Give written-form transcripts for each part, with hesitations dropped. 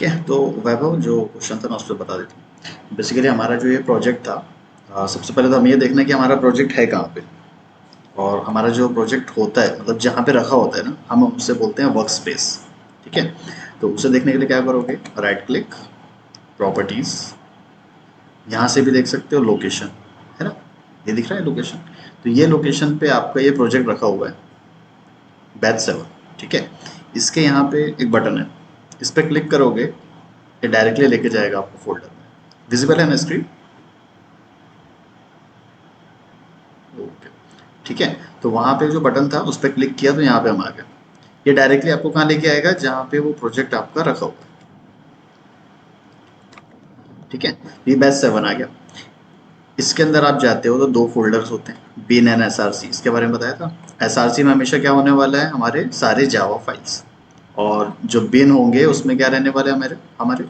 ठीक है, तो वैभव जो क्वेश्चन था मैं उस पर बता देता हूँ। बेसिकली हमारा जो ये प्रोजेक्ट था, सबसे पहले तो हम ये देखना है कि हमारा प्रोजेक्ट है कहाँ पे, और हमारा जो प्रोजेक्ट होता है मतलब जहाँ पे रखा होता है ना, हम उससे बोलते हैं वर्क स्पेस। ठीक है, तो उसे देखने के लिए क्या करोगे, राइट क्लिक, प्रॉपर्टीज़, यहाँ से भी देख सकते हो लोकेशन, है ना, ये दिख रहा है लोकेशन। तो ये लोकेशन पे आपका ये प्रोजेक्ट रखा हुआ है, बैच 7। ठीक है, इसके यहाँ पे एक बटन है, इस पर क्लिक करोगे, ये डायरेक्टली लेके जाएगा आपको फोल्डर में। विजिबल है ना स्क्रीन? ओके, ठीक है, तो वहाँ पे जो बटन था उस पर क्लिक किया तो यहाँ पे हम आ गए। ये डायरेक्टली आपको कहाँ लेके आएगा, जहाँ पे वो प्रोजेक्ट आपका रखा हुआ है। ठीक है, ये बैच 7 आ गया। इसके अंदर आप जाते हो तो दो फोल्डर्स होते हैं, बिन एंड एसआरसी, इसके बारे में बताया था। एसआरसी में हमेशा क्या होने वाला है, हमारे सारे जावा फाइल्स, और जो बिन होंगे उसमें क्या रहने वाले हमारे हमारे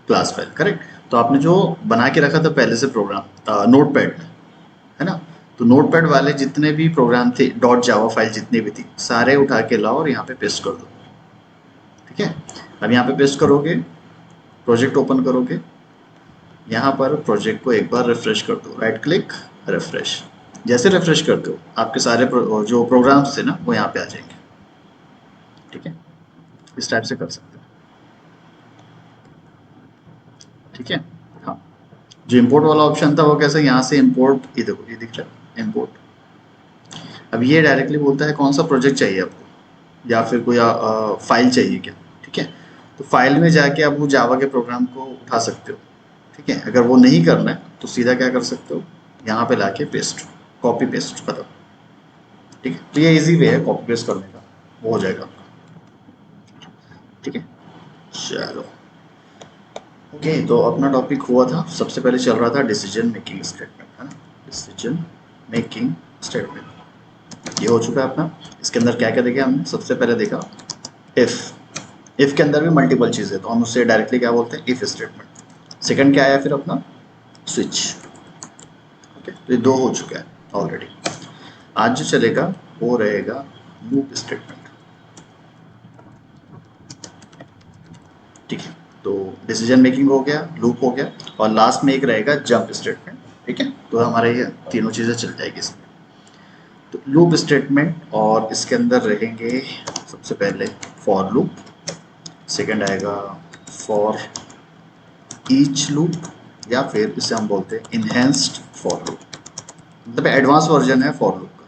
क्लास फाइल। करेक्ट, तो आपने जो बना के रखा था पहले से प्रोग्राम नोट पैड, है ना, तो नोट पैड वाले जितने भी प्रोग्राम थे, डॉट जावा फाइल जितनी भी थी, सारे उठा के लाओ और यहाँ पे पेस्ट कर दो। ठीक है, अब यहाँ पे पेस्ट करोगे, प्रोजेक्ट ओपन करोगे, यहाँ पर प्रोजेक्ट को एक बार रिफ्रेश कर दो, राइट क्लिक, रिफ्रेश। जैसे रिफ्रेश करते हो आपके सारे जो प्रोग्राम्स थे ना वो यहाँ पे आ जाएंगे। ठीक है, इस टाइप से कर सकते हो। ठीक है, हाँ, जो इम्पोर्ट वाला ऑप्शन था वो कैसे, यहाँ से इम्पोर्ट, ये देखो ये दिख रहा है इम्पोर्ट। अब ये डायरेक्टली बोलता है कौन सा प्रोजेक्ट चाहिए आपको, या फिर कोई फाइल चाहिए क्या। ठीक है, तो फाइल में जाके आप वो जावा के प्रोग्राम को उठा सकते हो। ठीक है, अगर वो नहीं करना है तो सीधा क्या कर सकते हो, यहाँ पे लाके पेस्ट, कॉपी पेस्ट खत्म। ठीक है, तो ये इजी वे है कॉपी पेस्ट करने का, वो हो जाएगा आपका। ठीक है, चलो ओके, तो अपना टॉपिक हुआ था, सबसे पहले चल रहा था डिसीजन मेकिंग स्टेटमेंट, है ना, डिसीजन मेकिंग स्टेटमेंट ये हो चुका है अपना। इसके अंदर क्या क्या देखा हमने, सबसे पहले देखा इफ के अंदर भी मल्टीपल चीज़ें, तो हम उससे डायरेक्टली क्या बोलते हैं, इफ स्टेटमेंट। सेकंड क्या आया फिर अपना, स्विच। ओके, तो ये दो हो चुका है ऑलरेडी। आज जो चलेगा वो रहेगा लूप स्टेटमेंट। ठीक है, तो डिसीजन मेकिंग हो गया, लूप हो गया, और लास्ट में एक रहेगा जंप स्टेटमेंट। ठीक है, तो हमारे ये तीनों चीज़ें चल जाएगी इसमें। तो लूप स्टेटमेंट, और इसके अंदर रहेंगे सबसे पहले फॉर लूप, सेकंड आएगा फॉर ईच लूप, या फिर इसे हम बोलते हैं इनहेंस्ड फॉर लूप, मतलब एडवांस वर्जन है फॉर लूप का।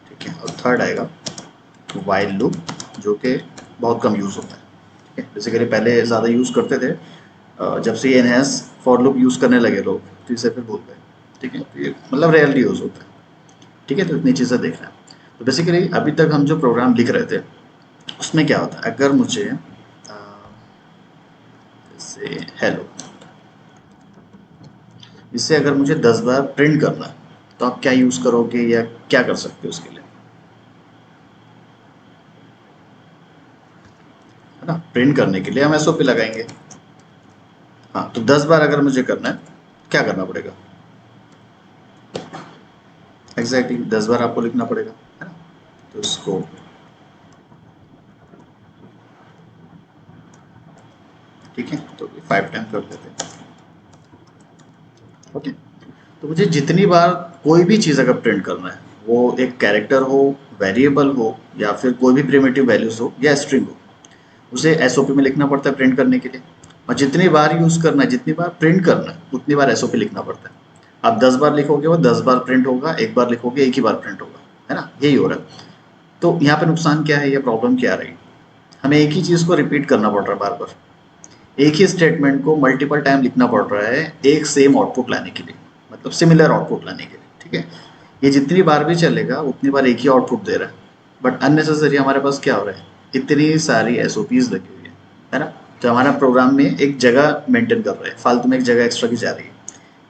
ठीक है, और थर्ड आएगा वाइल लूप, जो कि बहुत कम यूज़ होता है। ठीक है, बेसिकली पहले ज़्यादा यूज़ करते थे, जब से ये एनहेंस फॉर लूप यूज़ करने लगे लोग तो इसे फिर भूल गए। ठीक है, तो ये मतलब रेयरली यूज़ होता है। ठीक है, तो इतनी चीज़ें देखना है। तो बेसिकली अभी तक हम जो प्रोग्राम लिख रहे थे उसमें क्या होता है, अगर मुझे जैसे हेलो, इससे अगर मुझे 10 बार प्रिंट करना है तो आप क्या यूज़ करोगे या क्या कर सकते हो उसके लिए, है ना, प्रिंट करने के लिए हम एसओपी लगाएंगे। हाँ, तो 10 बार अगर मुझे करना है क्या करना पड़ेगा, एग्जैक्टली 10 बार आपको लिखना पड़ेगा, है ना। तो इसको ठीक है, तो 5 टाइम कर देते हैं। ओके, तो मुझे जितनी बार कोई भी चीज़ अगर प्रिंट करना है, वो एक कैरेक्टर हो, वेरिएबल हो, या फिर कोई भी प्रिमिटिव वैल्यूज हो या स्ट्रिंग हो, उसे एसओपी में लिखना पड़ता है प्रिंट करने के लिए। और जितनी बार यूज़ करना है, जितनी बार प्रिंट करना है, उतनी बार एसओपी लिखना पड़ता है। आप 10 बार लिखोगे वो 10 बार प्रिंट होगा, एक बार लिखोगे एक ही बार प्रिंट होगा, है ना, यही हो रहा है। तो यहाँ पे नुकसान क्या है या प्रॉब्लम क्या रही, हमें एक ही चीज़ को रिपीट करना पड़ रहा है बार बार, एक ही स्टेटमेंट को मल्टीपल टाइम लिखना पड़ रहा है एक सेम आउटपुट लाने के लिए, मतलब सिमिलर आउटपुट लाने के लिए। ठीक है, ये जितनी बार भी चलेगा उतनी बार एक ही आउटपुट दे रहा है, बट अननेसेसरी हमारे पास क्या हो रहा है, इतनी सारी एसओपीज लगी हुई है ना, तो हमारा प्रोग्राम में एक जगह मेंटेन कर रहा है, फालतू में एक जगह एक्स्ट्रा की जा रही है।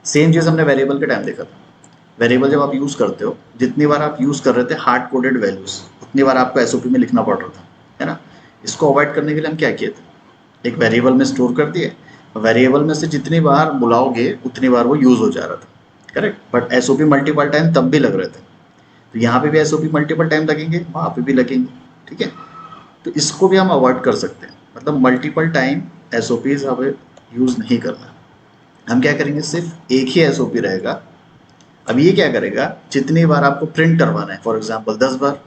सेम चीज़ हमने वेरिएबल के टाइम देखा था। वेरिएबल जब आप यूज़ करते हो, जितनी बार आप यूज़ कर रहे थे हार्ड कोडेड वैल्यूज, उतनी बार आपको एसओपी में लिखना पड़ रहा था, है ना। इसको अवॉइड करने के लिए हम क्या किए थे, एक वेरिएबल में स्टोर कर दिए, वेरिएबल में से जितनी बार बुलाओगे उतनी बार वो यूज़ हो जा रहा था। Correct, but SOP multiple time तब भी लग रहे थे, तो यहाँ पे भी एसओपी मल्टीपल टाइम लगेंगे, वहाँ पे भी लगेंगे। ठीक है, तो इसको भी हम अवॉइड कर सकते हैं। मतलब मल्टीपल टाइम एसओपीज हमें यूज़ नहीं करना। हम क्या करेंगे, सिर्फ एक ही एसओपी रहेगा। अब ये क्या करेगा, जितनी बार आपको प्रिंट करवाना है, फॉर एग्जांपल 10 बार,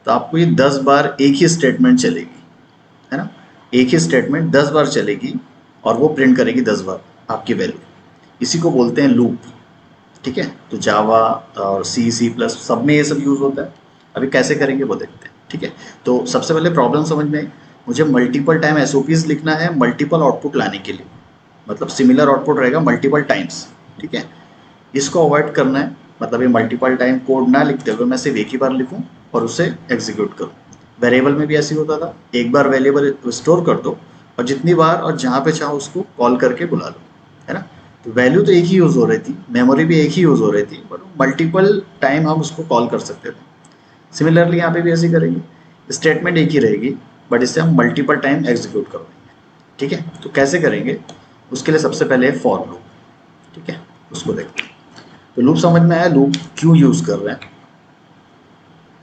तो आपको ये 10 बार एक ही स्टेटमेंट चलेगी, है ना। एक ही स्टेटमेंट 10 बार चलेगी और वो प्रिंट करेगी 10 बार आपकी वैल्यू। इसी को बोलते हैं लूप। ठीक है, तो जावा और सी प्लस सब में ये सब यूज़ होता है। अभी कैसे करेंगे वो देखते हैं। ठीक है, तो सबसे पहले प्रॉब्लम समझ में आई। मुझे मल्टीपल टाइम एसओपीज लिखना है मल्टीपल आउटपुट लाने के लिए, मतलब सिमिलर आउटपुट रहेगा मल्टीपल टाइम्स। ठीक है, इसको अवॉइड करना है, मतलब ये मल्टीपल टाइम कोड ना लिखते हुए मैं सिर्फ एक ही बार लिखूं और उसे एग्जीक्यूट करूं। वेरिएबल में भी ऐसे ही होता था, एक बार वेरिएबल स्टोर कर दो और जितनी बार और जहाँ पे चाहो उसको कॉल करके बुला लो, है ना। तो वैल्यू तो एक ही यूज़ हो रही थी, मेमोरी भी एक ही यूज़ हो रही थी, बट मल्टीपल टाइम हम उसको कॉल कर सकते थे। सिमिलरली यहाँ पे भी ऐसे ही करेंगे, स्टेटमेंट एक ही रहेगी बट इससे हम मल्टीपल टाइम एग्जीक्यूट करवाएंगे। ठीक है, तो कैसे करेंगे, उसके लिए सबसे पहले फॉर लूप। ठीक है, उसको देखते हैं। तो लूप समझ में आया, लूप क्यों यूज़ कर रहे हैं।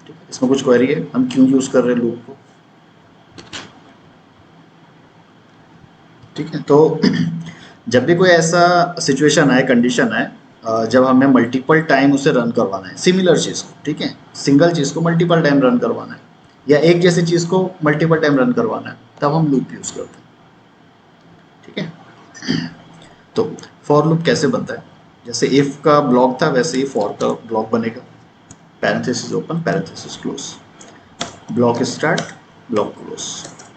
ठीक है, इसमें कुछ क्वेरी है, हम क्यों यूज़ कर रहे हैं लूप को। ठीक है, तो जब भी कोई ऐसा सिचुएशन आए, कंडीशन आए, जब हमें मल्टीपल टाइम उसे रन करवाना है सिमिलर चीज़ को, ठीक है, सिंगल चीज़ को मल्टीपल टाइम रन करवाना है या एक जैसी चीज़ को मल्टीपल टाइम रन करवाना है, तब हम लूप यूज़ करते हैं। ठीक है, तो फॉर लूप कैसे बनता है, जैसे इफ का ब्लॉक था वैसे ही फॉर का ब्लॉक बनेगा। Parenthesis open, parenthesis close, block start, block close.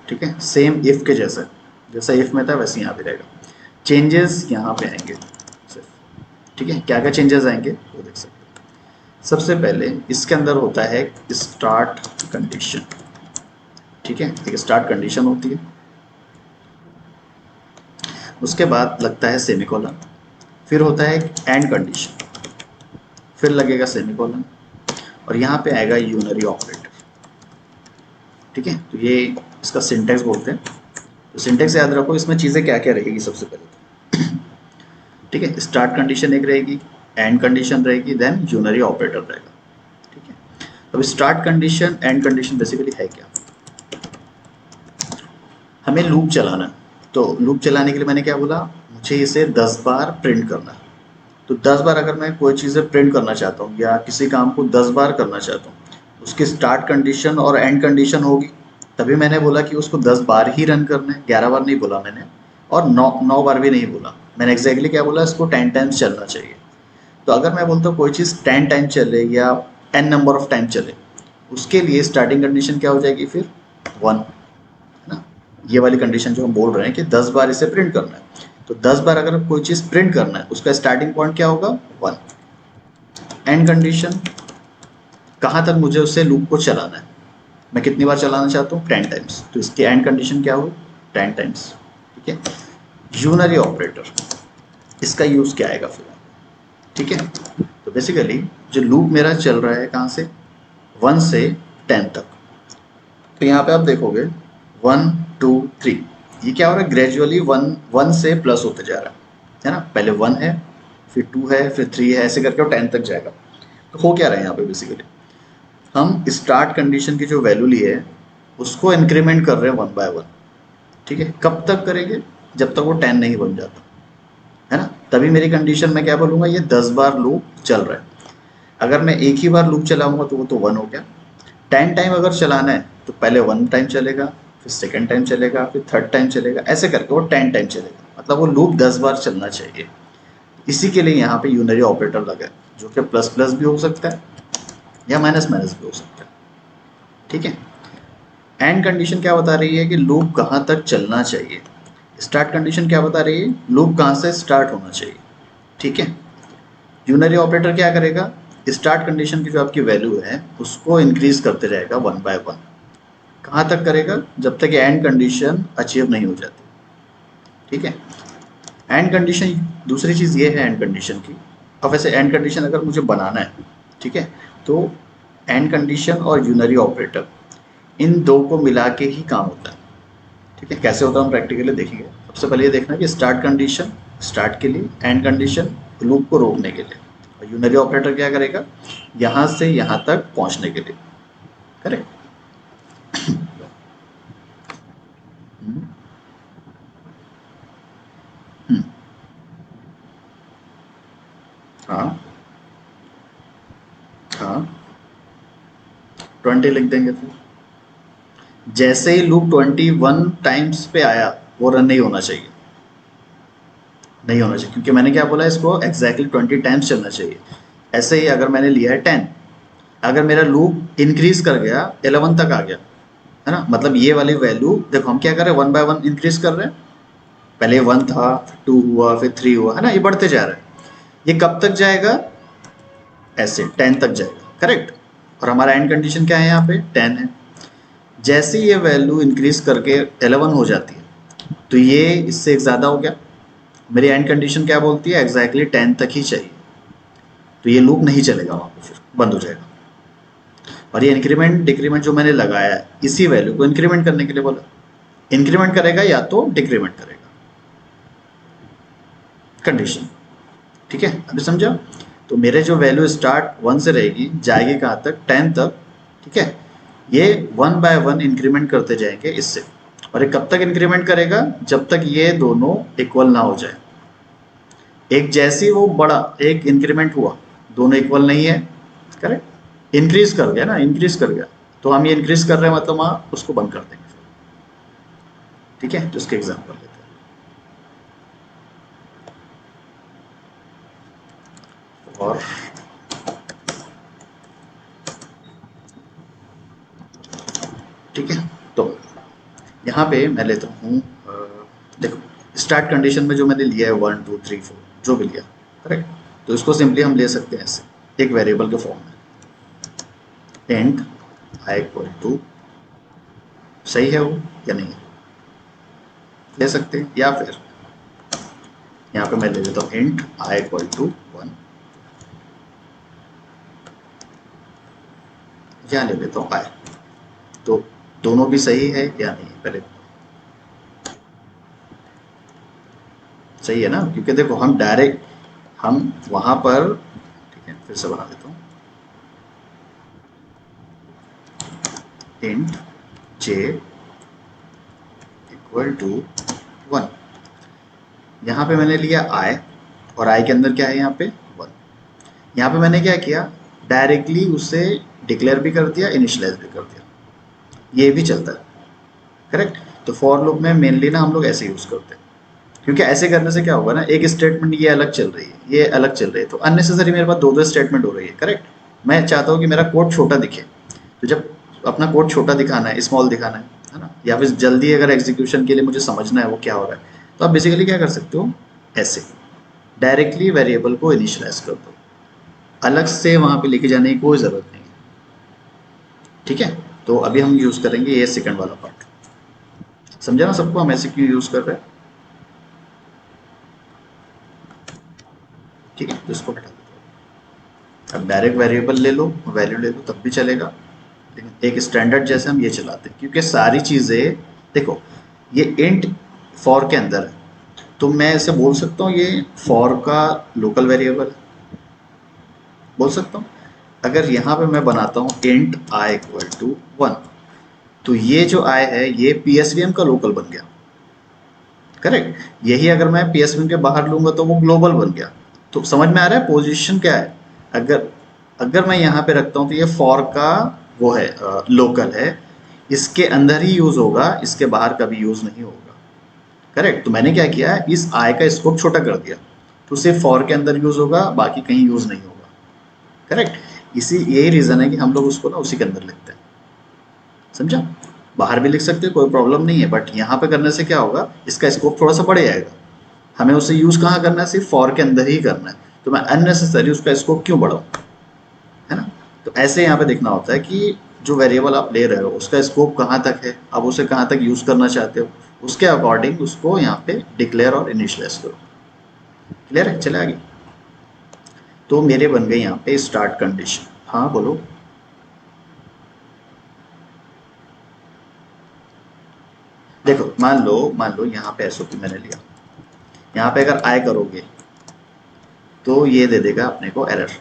ठीक है, सेम इफ के जैसा, जैसा इफ में था वैसे यहाँ पे रहेगा। चेंजेस यहाँ पे आएंगे सिर्फ। ठीक है, क्या क्या चेंजेस आएंगे वो देख सकते हैं। सबसे पहले इसके अंदर होता है स्टार्ट कंडीशन। ठीक है, एक स्टार्ट कंडीशन होती है, उसके बाद लगता है सेमीकोलन, फिर होता है एंड कंडीशन, फिर लगेगा सेमीकोलन और यहाँ पे आएगा यूनरी ऑपरेटर। ठीक है, तो ये इसका सिंटेक्स बोलते हैं। तो सिंटेक्स याद रखो, इसमें चीज़ें क्या क्या रहेगी सबसे पहले तो। ठीक है, स्टार्ट कंडीशन एक रहेगी, एंड कंडीशन रहेगी, देन यूनरी ऑपरेटर रहेगा। ठीक है, अब start condition and condition basically है क्या, हमें लूप चलाना है। तो लूप चलाने के लिए मैंने क्या बोला, मुझे इसे 10 बार प्रिंट करना है। तो 10 बार अगर मैं कोई चीज़ें प्रिंट करना चाहता हूँ या किसी काम को 10 बार करना चाहता हूँ, उसकी स्टार्ट कंडीशन और एंड कंडीशन होगी। तभी मैंने बोला कि उसको 10 बार ही रन करना है, 11 बार नहीं बोला मैंने, और 9 बार भी नहीं बोला मैंने। एग्जैक्टली क्या बोला, इसको 10 टाइम्स चलना चाहिए। तो अगर मैं बोलता हूँ कोई चीज़ 10 टाइम चले या 10 नंबर ऑफ टाइम चले, उसके लिए स्टार्टिंग कंडीशन क्या हो जाएगी फिर, 1, है ना। ये वाली कंडीशन जो हम बोल रहे हैं कि 10 बार इसे प्रिंट करना है, तो 10 बार अगर कोई चीज़ प्रिंट करना है उसका स्टार्टिंग पॉइंट क्या होगा, 1। एंड कंडीशन, कहाँ तक मुझे उससे लूप को चलाना है, मैं कितनी बार चलाना चाहता हूँ, 10 टाइम्स, तो इसकी एंड कंडीशन क्या हुई, 10 टाइम्स। ठीक है, यूनरी ऑपरेटर, इसका यूज़ क्या आएगा फिर। ठीक है, तो बेसिकली जो लूप मेरा चल रहा है कहाँ से, 1 से 10 तक। तो यहाँ पे आप देखोगे 1 2 3, ये क्या हो रहा है, ग्रेजुअली 1 से प्लस होते जा रहा है ना। पहले 1 है, फिर 2 है, फिर 3 है, ऐसे करके वो 10 तक जाएगा। तो हो क्या रहा है यहाँ पे, बेसिकली हम स्टार्ट कंडीशन की जो वैल्यू ली है उसको इंक्रीमेंट कर रहे हैं 1 बाय 1। ठीक है, कब तक करेंगे, जब तक वो 10 नहीं बन जाता, है ना। तभी मेरी कंडीशन में क्या बोलूँगा, ये 10 बार लूप चल रहा है। अगर मैं एक ही बार लूप चलाऊंगा तो वो तो 1 हो गया। 10 टाइम अगर चलाना है तो पहले 1 टाइम चलेगा, फिर सेकेंड टाइम चलेगा, फिर थर्ड टाइम चलेगा, ऐसे करके वो 10 टाइम चलेगा। मतलब वो लूप 10 बार चलना चाहिए। इसी के लिए यहाँ पे यूनरी ऑपरेटर लगा है, जो कि प्लस प्लस भी हो सकता है या माइनस माइनस भी हो सकता है। ठीक है, एंड कंडीशन क्या बता रही है कि लूप कहाँ तक चलना चाहिए। स्टार्ट कंडीशन क्या बता रही है, लूप कहाँ से स्टार्ट होना चाहिए। ठीक है, यूनरी ऑपरेटर क्या करेगा, स्टार्ट कंडीशन की जो आपकी वैल्यू है उसको इंक्रीज करते रहेगा 1 बाय 1। कहाँ तक करेगा, जब तक एंड कंडीशन अचीव नहीं हो जाती। ठीक है, एंड कंडीशन, दूसरी चीज़ ये है एंड कंडीशन की। अब वैसे एंड कंडीशन अगर मुझे बनाना है, ठीक है, तो एंड कंडीशन और यूनरी ऑपरेटर इन दो को मिला के ही काम होता है। ठीक है, कैसे होता है हम प्रैक्टिकली देखेंगे। सबसे पहले ये देखना कि स्टार्ट कंडीशन स्टार्ट के लिए, एंड कंडीशन लूप को रोकने के लिए, और यूनरी ऑपरेटर क्या करेगा, यहाँ से यहाँ तक पहुँचने के लिए। करेक्ट। हाँ हाँ 20 लिख देंगे फिर। जैसे ही लूप 21 टाइम्स पे आया वो रन नहीं होना चाहिए, नहीं होना चाहिए, क्योंकि मैंने क्या बोला, इसको एग्जैक्टली 20 टाइम्स चलना चाहिए। ऐसे ही अगर मैंने लिया है 10, अगर मेरा लूप इंक्रीज कर गया 11 तक आ गया, है ना, मतलब ये वाली वैल्यू देखो हम क्या कर रहे हैं, 1 बाय 1 इंक्रीज कर रहे हैं। पहले 1 था, 2 हुआ, फिर 3 हुआ, है ना, ये बढ़ते जा रहा है। ये कब तक जाएगा, ऐसे 10 तक जाएगा, करेक्ट। और हमारा एंड कंडीशन क्या है, यहाँ पे 10 है। जैसे ये वैल्यू इंक्रीज करके 11 हो जाती है, तो ये इससे एक ज़्यादा हो गया। मेरी एंड कंडीशन क्या बोलती है, एग्जैक्टली 10 तक ही चाहिए। तो ये लूप नहीं चलेगा, वहाँ पे फिर बंद हो जाएगा। और ये इंक्रीमेंट डिक्रीमेंट जो मैंने लगाया है, इसी वैल्यू को इंक्रीमेंट करने के लिए बोला। इंक्रीमेंट करेगा या तो डिक्रीमेंट करेगा, कंडीशन। ठीक है, अभी समझा। तो मेरे जो वैल्यू स्टार्ट 1 से रहेगी, जाएगी कहाँ तक, 10 तक। ठीक है, ये 1 बाय 1 इंक्रीमेंट करते जाएंगे इससे। और ये कब तक इंक्रीमेंट करेगा, जब तक ये दोनों इक्वल ना हो जाए। एक जैसी वो बड़ा एक इंक्रीमेंट हुआ, दोनों इक्वल नहीं है, करेक्ट, इंक्रीज कर गया ना, इंक्रीज कर गया, तो हम ये इंक्रीज कर रहे हैं, मतलब वहाँ उसको बंद कर देंगे। ठीक है, तो इसके एग्जाम्पल लेते हैं। और ठीक है, तो यहाँ पे मैं लेता हूँ देखो, स्टार्ट कंडीशन में जो मैंने लिया है 1 2 3 4 जो भी लिया, करेक्ट, तो इसको सिंपली हम ले सकते हैं ऐसे एक वेरिएबल के फॉर्म में, इंट आई इक्वल टू, सही है वो या नहीं, ले सकते हैं। या फिर यहाँ पे मैं ले लेता हूँ इंट आई इक्वल टू 1, यहाँ ले लेता हूँ आई। तो दोनों भी सही है या नहीं, पहले सही है ना, क्योंकि देखो हम डायरेक्ट हम वहां पर, ठीक है फिर से बना देता हूँ, इंट जे इक्वल टू 1, यहाँ पे मैंने लिया आई, और आई के अंदर क्या है यहाँ पे 1। यहाँ पे मैंने क्या किया, डायरेक्टली उसे डिक्लेयर भी कर दिया, इनिशियलाइज भी कर दिया, ये भी चलता है, करेक्ट। तो फॉर लूप में मेनली ना हम लोग ऐसे यूज करते हैं, क्योंकि ऐसे करने से क्या होगा ना, एक स्टेटमेंट ये अलग चल रही है, ये अलग चल रही है, तो अननेसेसरी मेरे पास दो दो स्टेटमेंट हो रही है, करेक्ट। मैं चाहता हूँ कि मेरा कोड छोटा दिखे, तो जब अपना कोड छोटा दिखाना है, स्मॉल दिखाना है ना, या फिर जल्दी अगर एग्जीक्यूशन के लिए मुझे समझना है वो क्या हो रहा है, तो आप बेसिकली क्या कर सकते हो, ऐसे डायरेक्टली वेरिएबल को इनिशियलाइज कर दो, अलग से वहाँ पे लेके जाने की कोई ज़रूरत नहीं है। ठीक है, तो अभी हम यूज़ करेंगे ये सेकंड वाला पार्ट, समझा ना सबको, हम ऐसे क्यों यूज़ कर रहे हैं। ठीक है, तो इसको हटा दो। अब डायरेक्ट वेरिएबल ले लो, वैल्यू ले लो, तब भी चलेगा, लेकिन एक स्टैंडर्ड जैसे हम ये चलाते हैं, क्योंकि सारी चीज़ें देखो, ये इंट फॉर के अंदर है, तो मैं इसे बोल सकता हूँ ये फॉर का लोकल वेरिएबल बोल सकता हूँ। अगर यहाँ पे मैं बनाता हूँ इंट आई इक्वल टू 1, तो ये जो आई है ये पीएसवीएम का लोकल बन गया, करेक्ट। यही अगर मैं पीएसवीएम के बाहर लूंगा तो वो ग्लोबल बन गया। तो समझ में आ रहा है पोजीशन क्या है। अगर अगर मैं यहाँ पे रखता हूँ तो ये फॉर का वो है, लोकल है, इसके अंदर ही यूज होगा, इसके बाहर कभी यूज नहीं होगा, करेक्ट। तो मैंने क्या किया, इस आई का स्कोप छोटा कर दिया, तो सिर्फ फॉर के अंदर यूज होगा, बाकी कहीं यूज नहीं होगा, करेक्ट। इसी यही रीजन है कि हम लोग उसको ना उसी के अंदर लिखते हैं, समझा। बाहर भी लिख सकते हो, कोई प्रॉब्लम नहीं है, बट यहाँ पे करने से क्या होगा, इसका स्कोप थोड़ा सा बढ़ जाएगा। हमें उसे यूज कहाँ करना है, सिर्फ फॉर के अंदर ही करना है, तो मैं अननेसेसरी उसका स्कोप क्यों बढ़ाऊँ, है ना। तो ऐसे यहाँ पे देखना होता है कि जो वेरिएबल आप ले रहे हो उसका स्कोप कहाँ तक है, आप उसे कहाँ तक यूज करना चाहते हो, उसके अकॉर्डिंग उसको यहाँ पे डिक्लेयर और इनिशियलाइज करो। क्लियर है, चले आगे। तो मेरे बन गए यहाँ पे स्टार्ट कंडीशन। हाँ बोलो। देखो मान लो यहाँ पे एसओपी मैंने लिया, यहाँ पे अगर आई करोगे तो ये दे देगा अपने को एरर।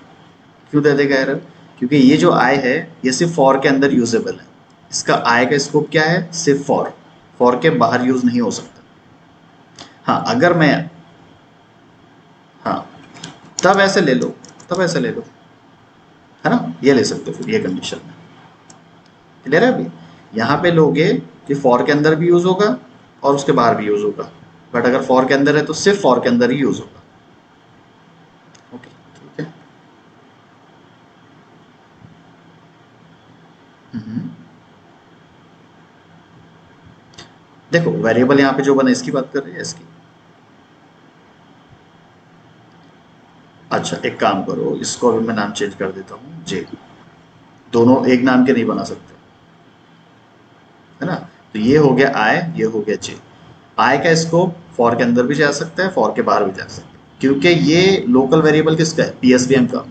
क्यों दे देगा एरर, क्योंकि ये जो आई है ये सिर्फ फॉर के अंदर यूजेबल है, इसका आई का स्कोप क्या है, सिर्फ फॉर, फॉर के बाहर यूज नहीं हो सकता। हाँ अगर मैं, हाँ तब ऐसे ले लो, तब ऐसे ले लो, है ना, ये ले सकते हो फिर ये कंडीशन में। क्लियर है अभी? यहाँ पे लोगे कि फॉर के अंदर भी यूज होगा और उसके बाहर भी यूज होगा, बट अगर फॉर के अंदर है तो सिर्फ फॉर के अंदर ही यूज होगा। ओके, ठीक है। हम्म। देखो वेरिएबल यहाँ पे जो बना इसकी बात कर रही है, इसकी। अच्छा एक काम करो, इसको अभी मैं नाम चेंज कर देता हूँ जे। दोनों एक नाम के नहीं बना सकते, है ना। तो ये हो गया आई, ये हो गया जे। आई का स्कोप फॉर के अंदर भी जा सकता है, फॉर के बाहर भी जा सकता है, क्योंकि ये लोकल वेरिएबल किसका है, पीएसवीएम का।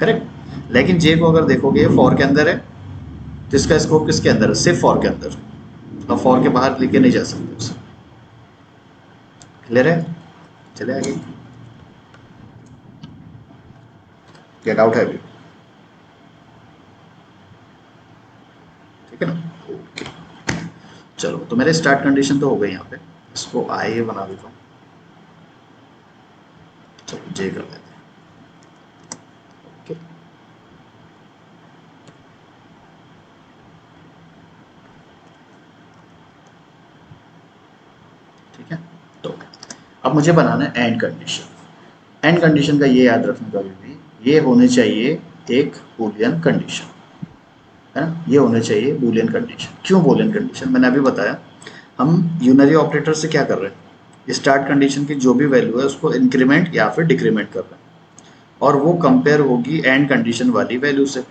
करेक्ट। लेकिन जे को अगर देखोगे फॉर के अंदर है, तो इसका स्कोप किसके अंदर है, सिर्फ फॉर के अंदर। अब फॉर के बाहर लेके नहीं जा सकते उसे। क्लियर है? चले आगे। गेट आउट है अभी, ठीक है ना। ओके, चलो तो मेरे स्टार्ट कंडीशन तो हो गई यहाँ पे, इसको आई बना देता हूँ। चलो जे कर देते हैं। ओके, ठीक है। तो अब मुझे बनाना है एंड कंडीशन। एंड कंडीशन का ये याद रखना कभी भी, ये होने चाहिए एक बूलियन कंडीशन, है ना। ये होने चाहिए बूलियन कंडीशन। क्यों बूलियन कंडीशन, मैंने अभी बताया। हम यूनरी ऑपरेटर से क्या कर रहे हैं, स्टार्ट कंडीशन की जो भी वैल्यू है उसको इंक्रीमेंट या फिर डिक्रीमेंट कर रहे हैं, और वो कंपेयर होगी एंड कंडीशन वाली वैल्यू से।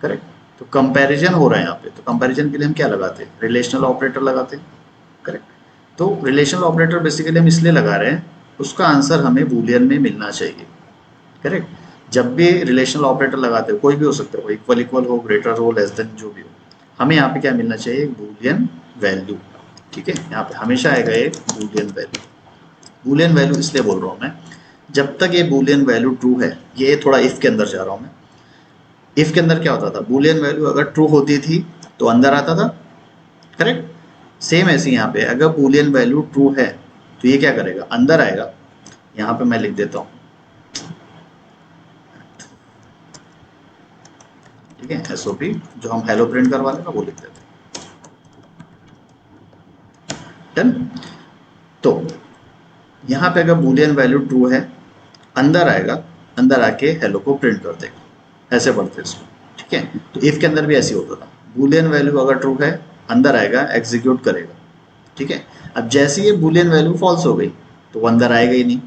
करेक्ट। तो कंपैरिजन हो रहा है यहाँ पे, तो कंपैरिजन के लिए हम क्या लगाते हैं, रिलेशनल ऑपरेटर लगाते हैं। करेक्ट। तो रिलेशनल ऑपरेटर बेसिकली हम इसलिए लगा रहे हैं, उसका आंसर हमें बूलियन में मिलना चाहिए। करेक्ट। जब भी रिलेशनल ऑपरेटर लगाते हो, कोई भी हो सकता है, वो इक्वल इक्वल हो, ग्रेटर हो, लेस देन, जो भी हो, हमें यहाँ पे क्या मिलना चाहिए, बूलियन वैल्यू। ठीक है, यहाँ पे हमेशा आएगा एक बूलियन वैल्यू। बूलियन वैल्यू इसलिए बोल रहा हूँ मैं, जब तक ये बूलियन वैल्यू ट्रू है, ये थोड़ा इफ के अंदर जा रहा हूँ मैं। इफ के अंदर क्या होता था, बूलियन वैल्यू अगर ट्रू होती थी तो अंदर आता था। करेक्ट। सेम ऐसे यहाँ पे अगर बूलियन वैल्यू ट्रू है तो ये क्या करेगा, अंदर आएगा। यहाँ पे मैं लिख देता हूँ, ठीक है, एसओपी, जो हम हेलो प्रिंट करवाने का वो लिख देते हैं। डन। तो यहाँ पे अगर बूलियन वैल्यू ट्रू है, अंदर आएगा, अंदर आके हेलो को प्रिंट कर देगा। ऐसे पढ़ते हैं इसको। ठीक है। तो इफ के अंदर भी ऐसे ही होता था, बूलियन वैल्यू अगर ट्रू है, अंदर आएगा, एग्जीक्यूट करेगा। ठीक है। अब जैसे ये बूलियन वैल्यू फॉल्स हो गई तो वो अंदर आएगा ही नहीं।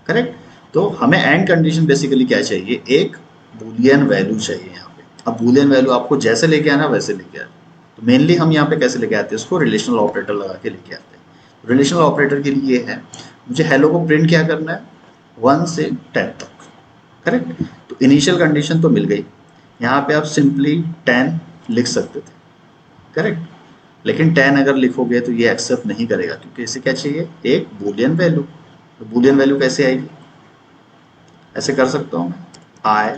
करेक्ट। तो हमें एंड कंडीशन बेसिकली क्या चाहिए, एक बूलियन वैल्यू चाहिए यहाँ पे। अब बूलियन वैल्यू आपको जैसे लेके आना वैसे लेके आना। तो मेनली हम यहाँ पे कैसे लेके आते हैं, उसको रिलेशनल ऑपरेटर लगा के लेके आते हैं। रिलेशनल ऑपरेटर के लिए है, मुझे हेलो को प्रिंट क्या करना है, 1 से 10 तक। करेक्ट। तो इनिशियल कंडीशन तो मिल गई, यहाँ पे आप सिंपली 10 लिख सकते थे। करेक्ट। लेकिन 10 अगर लिखोगे तो ये एक्सेप्ट नहीं करेगा, क्योंकि इसे क्या चाहिए, एक बूलियन वैल्यू। तो बूलियन वैल्यू कैसे आएगी, ऐसे कर सकता हूँ मैं, आई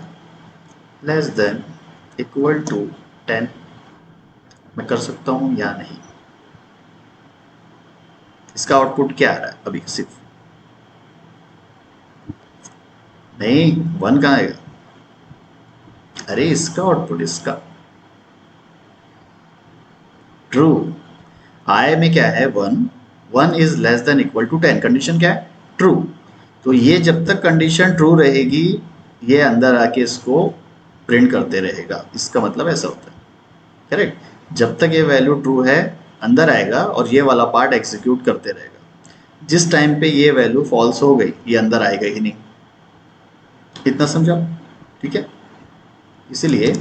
लेस देन इक्वल टू 10। मैं कर सकता हूँ या नहीं, इसका आउटपुट क्या आ रहा है अभी, सिर्फ नहीं, 1 कहाँ आएगा, अरे इसका आउटपुट, इसका ट्रू। आई में क्या है, 1, 1 is less than equal to 10, condition क्या है, ट्रू। तो ये जब तक कंडीशन ट्रू रहेगी, ये अंदर आके इसको प्रिंट करते रहेगा, इसका मतलब ऐसा होता है। करेक्ट। जब तक ये वैल्यू ट्रू है, अंदर आएगा और ये वाला पार्ट एग्जीक्यूट करते रहेगा। जिस टाइम पे ये वैल्यू फॉल्स हो गई, ये अंदर आएगा ही नहीं। इतना समझा? ठीक है। इसीलिए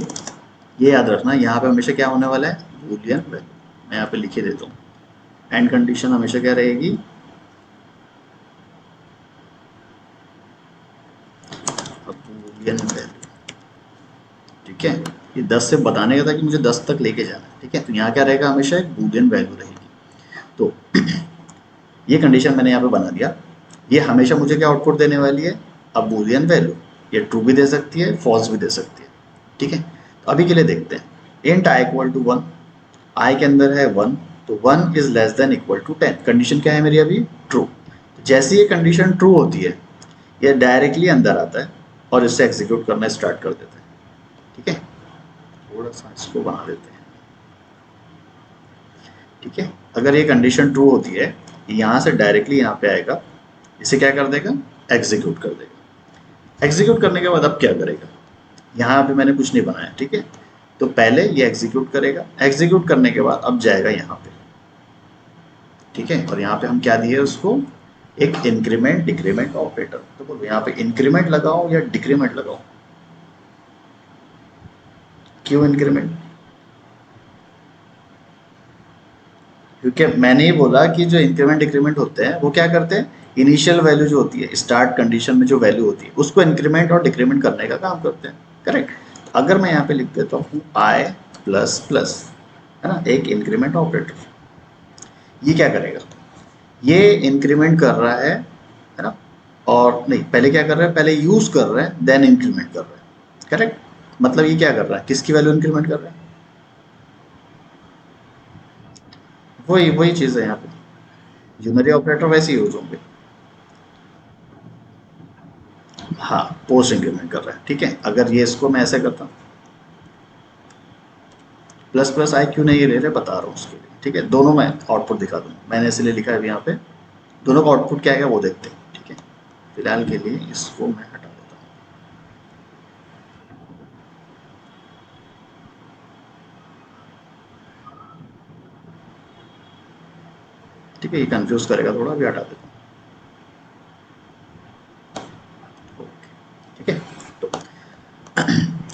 ये याद रखना, यहाँ पे हमेशा क्या होने वाला है, बूलियन वैल्यू। मैं यहाँ पे लिखे देता हूँ, एंड कंडीशन हमेशा क्या रहेगी, बूलियन वैल्यू। ठीक है। ये 10 से बताने का था कि मुझे 10 तक लेके जाना है। ठीक है। तो यहाँ क्या रहेगा, हमेशा एक बूलियन वैल्यू रहेगी। तो ये कंडीशन मैंने यहाँ पे बना दिया। ये हमेशा मुझे क्या आउटपुट देने वाली है, अब बूलियन वैल्यू। ये ट्रू भी दे सकती है, फॉल्स भी दे सकती है। ठीक है। तो अभी के लिए देखते हैं, int i equal to 1, i के अंदर है 1, तो 1 is less than equal to 10। Condition क्या है मेरी अभी, ट्रू। तो जैसे ये कंडीशन ट्रू होती है, ये डायरेक्टली अंदर आता है और इससे एग्जीक्यूट करना स्टार्ट कर देता है। ठीक है, थोड़ा सा इसको बना देते हैं। ठीक है, अगर ये कंडीशन ट्रू होती है, यहाँ से डायरेक्टली यहाँ पे आएगा, इसे क्या कर देगा, एग्जीक्यूट कर देगा। एग्जीक्यूट करने के बाद अब क्या करेगा, यहाँ पे मैंने कुछ नहीं बनाया। ठीक है, तो पहले ये एग्जीक्यूट करेगा, एग्जीक्यूट करने के बाद अब जाएगा यहाँ पे। ठीक है, और यहाँ पे हम क्या दिए उसको, एक इंक्रीमेंट डिक्रीमेंट ऑपरेटर। तो बोलो यहाँ पे इंक्रीमेंट लगाओ या डिक्रीमेंट लगाओ, क्यों इंक्रीमेंट? क्योंकि मैंने ही बोला कि जो इंक्रीमेंट डिक्रीमेंट होते हैं वो क्या करते हैं, इनिशियल वैल्यू जो होती है स्टार्ट कंडीशन में जो वैल्यू होती है उसको इंक्रीमेंट और डिक्रीमेंट करने का काम करते हैं। करेक्ट। अगर मैं यहाँ पे लिख देता हूँ आई प्लस प्लस, है ना, एक इंक्रीमेंट ऑपरेटर, ये क्या करेगा, ये इंक्रीमेंट कर रहा है ना, और नहीं पहले क्या कर रहा है, पहले यूज कर रहा है देन इंक्रीमेंट कर रहा है। करेक्ट, मतलब ये क्या कर रहा है, किसकी वैल्यू इंक्रीमेंट कर रहा है, वही वही चीज़ है यहाँ पे, यूनरी ऑपरेटर वैसे ही यूज होंगे। हाँ, पोस्ट इंक्रीमेंट कर रहा है। ठीक है, अगर ये इसको मैं ऐसे करता हूँ, प्लस प्लस आई क्यों नहीं ले रहे बता रहा हूँ उसके लिए। ठीक है, दोनों मैं आउटपुट दिखा दूँ, मैंने इसलिए लिखा है अभी यहाँ पे, दोनों का आउटपुट क्या है वो देखते हैं। ठीक है, फिलहाल के लिए इसको मैं हटा देता हूँ। ठीक है, ये कंफ्यूज करेगा थोड़ा, अभी हटा देता हूँ। ठीक है, तो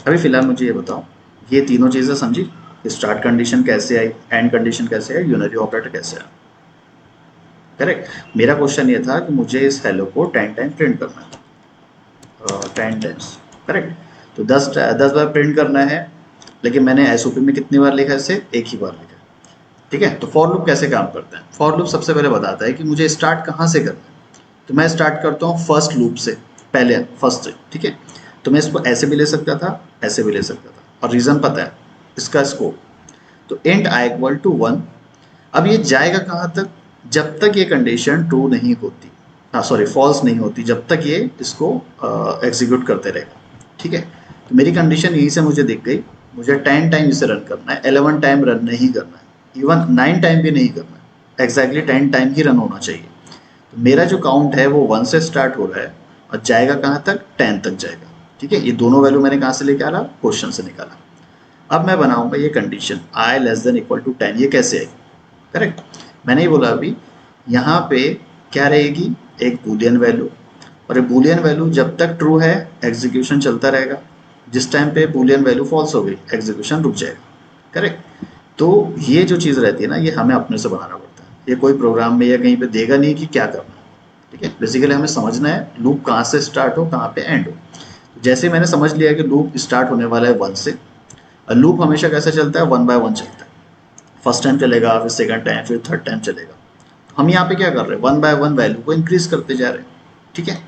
अभी फिलहाल मुझे ये बताओ, ये तीनों चीज़ें समझी, स्टार्ट कंडीशन कैसे आई, एंड कंडीशन कैसे आई, यूनरी ऑपरेटर कैसे आया। करेक्ट। मेरा क्वेश्चन ये था कि मुझे इस हेलो को 10 टाइम प्रिंट करना है, 10 टाइम्स। करेक्ट, तो 10 बार प्रिंट करना है, लेकिन मैंने एसओपी में कितनी बार लिखा है, इसे एक ही बार लिखा है। ठीक है, तो फॉर लूप कैसे काम करता है, फॉर लूप सबसे पहले बताता है कि मुझे स्टार्ट कहाँ से करना है। तो मैं स्टार्ट करता हूँ फर्स्ट लूप से, पहले फर्स्ट से। ठीक है, तो मैं इसको ऐसे भी ले सकता था, ऐसे भी ले सकता था, और रीज़न पता है इसका स्कोप। तो इंट आई इक्वल टू 1, अब ये जाएगा कहाँ तक, जब तक ये कंडीशन ट्रू नहीं होती, हाँ सॉरी फॉल्स नहीं होती, जब तक ये इसको एग्जीक्यूट करते रहेगा। ठीक है, तो मेरी कंडीशन यहीं से मुझे दिख गई, मुझे 10 टाइम इसे रन करना है, 11 टाइम रन नहीं करना है, इवन 9 टाइम भी नहीं करना है, एग्जैक्टली 10 टाइम ही रन होना चाहिए। तो मेरा जो काउंट है वो 1 से स्टार्ट हो रहा है और जाएगा कहाँ तक, 10 तक जाएगा। ठीक है, ये दोनों वैल्यू मैंने कहाँ से निकाला, क्वेश्चन से निकाला। अब मैं बनाऊंगा ये condition i less than equal to 10, ये कैसे आएगी। करेक्ट, मैंने ही बोला अभी, यहाँ पे क्या रहेगी, एक बूलियन वैल्यू, और ये बूलियन वैल्यू जब तक ट्रू है एग्जीक्यूशन चलता रहेगा, जिस टाइम पे बूलियन वैल्यू फॉल्स हो गई एग्जीक्यूशन रुक जाएगा। करेक्ट, तो ये जो चीज़ रहती है ना, ये हमें अपने से बनाना पड़ता है, ये कोई प्रोग्राम में या कहीं पे देगा नहीं कि क्या करना है। ठीक है, बेसिकली हमें समझना है लूप कहाँ से स्टार्ट हो कहाँ पे एंड हो। जैसे मैंने समझ लिया कि लूप स्टार्ट होने वाला है 1 से, लूप हमेशा कैसे चलता है, 1 बाय 1 चलता है, फर्स्ट टाइम चलेगा, फिर सेकंड टाइम, फिर थर्ड टाइम चलेगा। हम यहाँ पे क्या कर रहे हैं, 1 बाय 1 वैल्यू को इंक्रीज करते जा रहे हैं। ठीक है,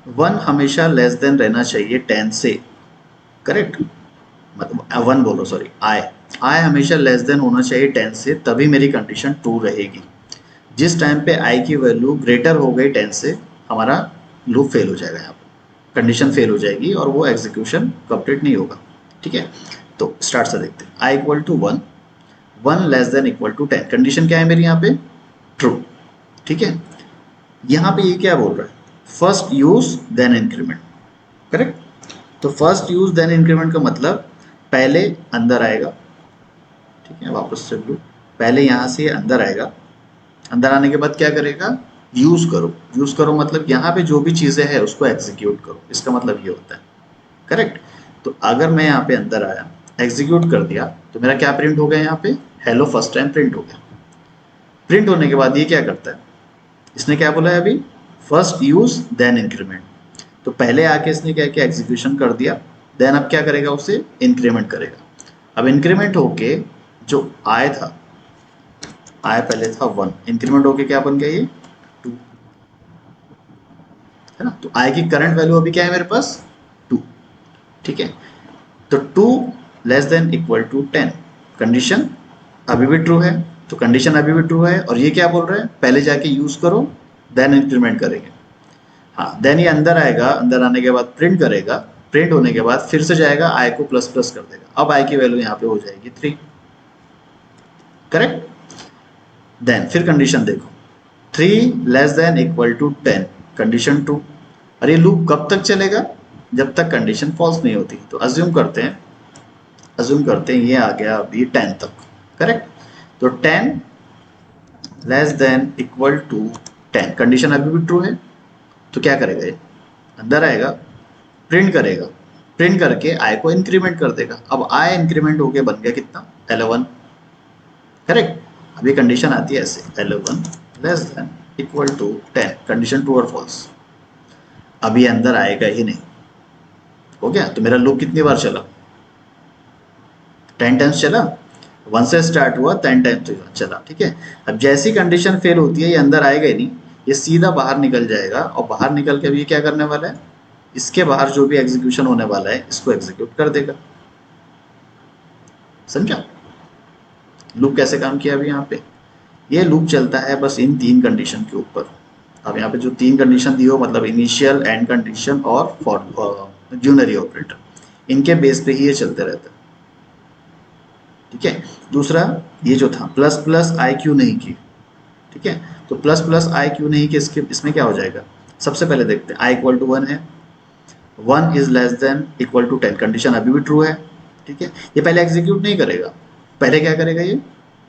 1 हमेशा लेस देन रहना चाहिए 10 से। करेक्ट, मतलब 1 बोलो सॉरी, आई हमेशा लेस देन होना चाहिए 10 से, तभी मेरी कंडीशन ट्रू रहेगी। जिस टाइम पे आई की वैल्यू ग्रेटर हो गई 10 से, हमारा लूप फेल हो जाएगा, यहाँ पे कंडीशन फेल हो जाएगी और वो एग्जीक्यूशन कंप्लीट नहीं होगा। ठीक है, तो स्टार्ट से देखते हैं, i equal to 1, 1 less than equal to 10, condition क्या है मेरी यहाँ पे, ट्रू। ठीक है, यहाँ पे ये क्या बोल रहा है, first use then increment. Correct, तो फर्स्ट यूज देन इंक्रीमेंट का मतलब पहले अंदर आएगा। ठीक है, वापस से लूँ, पहले यहाँ से अंदर आएगा, अंदर आने के बाद क्या करेगा, यूज करो। यूज करो मतलब यहाँ पे जो भी चीज़ें हैं उसको एग्जीक्यूट करो, इसका मतलब ये होता है। करेक्ट, तो अगर मैं यहाँ पे अंदर आया, एग्जीक्यूट कर दिया, तो मेरा क्या प्रिंट हो गया, यहाँ पे हेलो फर्स्ट टाइम प्रिंट हो गया। प्रिंट होने के बाद ये क्या करता है, इसने क्या बोला है अभी, फर्स्ट यूज देन इंक्रीमेंट। तो पहले आके इसने क्या किया, एग्जीक्यूशन कर दिया, देन अब क्या करेगा, उसे इंक्रीमेंट करेगा। अब इंक्रीमेंट होके जो आय था, आय पहले था 1, इंक्रीमेंट होके क्या बन गया, ये 2, है ना। तो आय की करंट वैल्यू अभी क्या है मेरे पास, 2। ठीक है, तो 2 less than equal to 10, condition अभी भी ट्रू है, तो कंडीशन अभी भी ट्रू है, और ये क्या बोल रहे हैं, पहले जाके यूज करो देन इंक्रीमेंट करेंगे। हाँ, देन ये अंदर आएगा, अंदर आने के बाद प्रिंट करेगा, प्रिंट होने के बाद फिर से जाएगा, आई को प्लस प्लस कर देगा, अब आई की वैल्यू यहाँ पे हो जाएगी 3। करेक्ट। देन फिर कंडीशन देखो, 3 less than equal to 10, condition 2। और ये लूप कब तक चलेगा? जब तक कंडीशन फॉल्स नहीं होती। तो अज्यूम करते हैं ये आ गया अभी 10 तक। करेक्ट। तो 10 less than equal to 10, condition अभी भी ट्रू है। तो क्या करेगा ये? अंदर आएगा, प्रिंट करेगा, प्रिंट करके आई को इंक्रीमेंट कर देगा। अब आई इंक्रीमेंट होके बन गया कितना? 11। करेक्ट। अब ये कंडीशन आती है ऐसे, 11 less than equal to 10, condition true और फॉल्स। अब ये अंदर आएगा ही नहीं। हो गया। तो मेरा लूप कितनी बार चला? 10 टाइम्स चला। 1 से स्टार्ट हुआ, 10 टाइम्स चला। ठीक है। अब जैसी कंडीशन फेल होती है, ये अंदर आएगा ही नहीं, ये सीधा बाहर निकल जाएगा। और बाहर निकल के अब ये क्या करने वाला है? इसके बाहर जो भी एग्जीक्यूशन होने वाला है इसको एग्जीक्यूट कर देगा। समझा लूप कैसे काम किया? अभी यहाँ पे ये लूप चलता है बस इन 3 कंडीशन के ऊपर। अब यहाँ पे जो 3 कंडीशन दी हो, मतलब इनिशियल, एंड कंडीशन और फॉर यूनरी ऑपरेटर, इनके बेस पे ही ये चलते रहता है। ठीक है। दूसरा ये जो था प्लस प्लस आई क्यू नहीं की। ठीक है। तो प्लस प्लस आई क्यू नहीं की, इसमें क्या हो जाएगा? सबसे पहले देखते हैं, आई इक्वल टू 1 है, 1 is less than equal to 10, condition अभी भी ट्रू है। ठीक है। ये पहले एग्जीक्यूट नहीं करेगा, पहले क्या करेगा? ये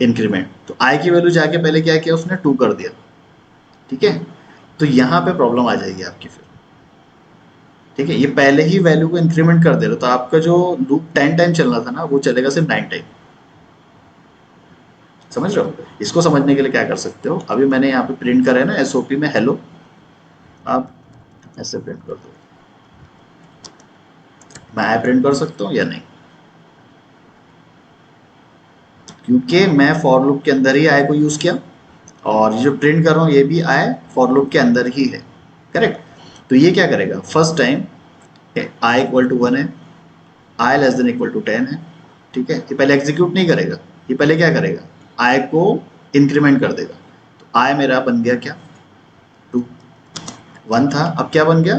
इंक्रीमेंट। तो आई की वैल्यू जाके पहले क्या किया उसने? 2 कर दिया। ठीक है। तो यहाँ पे प्रॉब्लम आ जाएगी आपकी फिर। ठीक है। ये पहले ही वैल्यू को इंक्रीमेंट कर दे रहे, तो आपका जो लूप 10 टाइम चलना था ना, वो चलेगा सिर्फ 9 टाइम। समझ रहे हो? इसको समझने के लिए क्या कर सकते हो, अभी मैंने यहाँ पे प्रिंट करा है ना एसओपी में हेलो, आप ऐसे प्रिंट कर दो। मैं आई प्रिंट कर सकता हूँ या नहीं? क्योंकि मैं फॉर लूप के अंदर ही आई को यूज किया, और ये जो प्रिंट कर रहा हूँ ये भी आई फॉर लूप के अंदर ही है। करेक्ट। तो ये क्या करेगा? First time i equal to 1 है, i less than equal to 10 है। ठीक है। ये पहले एग्जीक्यूट नहीं करेगा, ये पहले क्या करेगा? आई को इंक्रीमेंट कर देगा। तो आई मेरा बन गया क्या? 2। 1 था, अब क्या बन गया?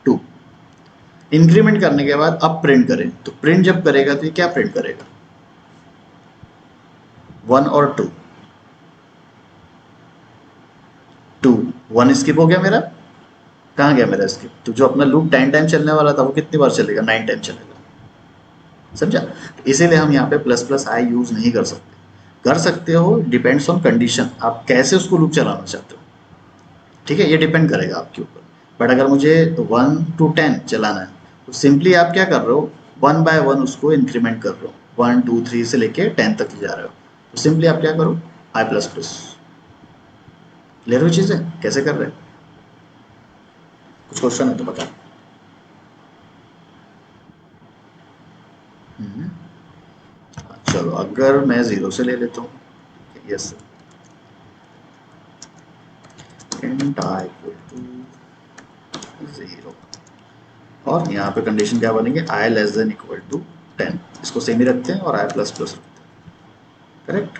2। इंक्रीमेंट करने के बाद अब प्रिंट करें, तो प्रिंट जब करेगा तो ये क्या प्रिंट करेगा? 1 और 2। 2 1 स्किप हो गया मेरा। कहाँ गया मेरा स्किप? तो जो अपना लूप 10 टाइम चलने वाला था वो कितनी बार चलेगा? 9 टाइम चलेगा। समझा? इसीलिए हम यहाँ पे प्लस प्लस आई यूज नहीं कर सकते। कर सकते हो, डिपेंड्स ऑन कंडीशन, आप कैसे उसको लूप चलाना चाहते हो। ठीक है। ये डिपेंड करेगा आपके ऊपर। बट अगर मुझे 1 to 10 चलाना है, तो सिंपली आप क्या कर रहे हो? 1 by 1 उसको इंक्रीमेंट कर रहे हो, 1 2 3 से लेके 10 तक ले जा रहे हो। तो सिंपली आप क्या करो? आई प्लस प्लस। क्लियर हुई चीज़ है कैसे कर रहे हैं? कुछ क्वेश्चन है तो बता। चलो अगर मैं 0 से ले लेता हूँ, yes, int i equal to 0, और यहाँ पे कंडीशन क्या बनेगी? I less than equal to 10, इसको सेम ही रखते हैं और आई प्लस प्लस रखते हैं। करेक्ट।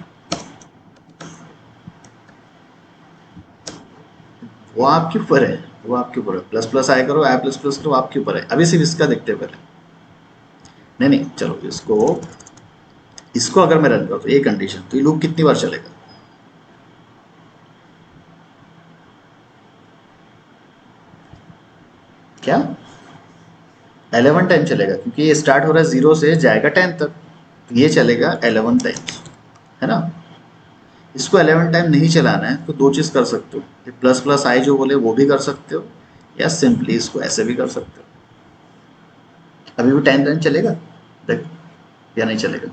वो आपके ऊपर है, वो आपके ऊपर है, प्लस प्लस आई करो, आई प्लस प्लस करो, आपके ऊपर है। अभी सिर्फ इसका देखते हैं पहले। नहीं नहीं, चलो इसको अगर मैं रन करूँ तो ये कंडीशन, तो ये लूप कितनी बार चलेगा? क्या? 11 टाइम चलेगा, क्योंकि ये स्टार्ट हो रहा है 0 से, जाएगा 10 तक, तो ये चलेगा 11 टाइम्स, है ना। इसको 11 टाइम नहीं चलाना है तो 2 चीज़ कर सकते हो, ये प्लस प्लस आई जो बोले वो भी कर सकते हो, या सिंपली इसको ऐसे भी कर सकते हो। अभी भी 10 टाइम चलेगा देख, या नहीं चलेगा?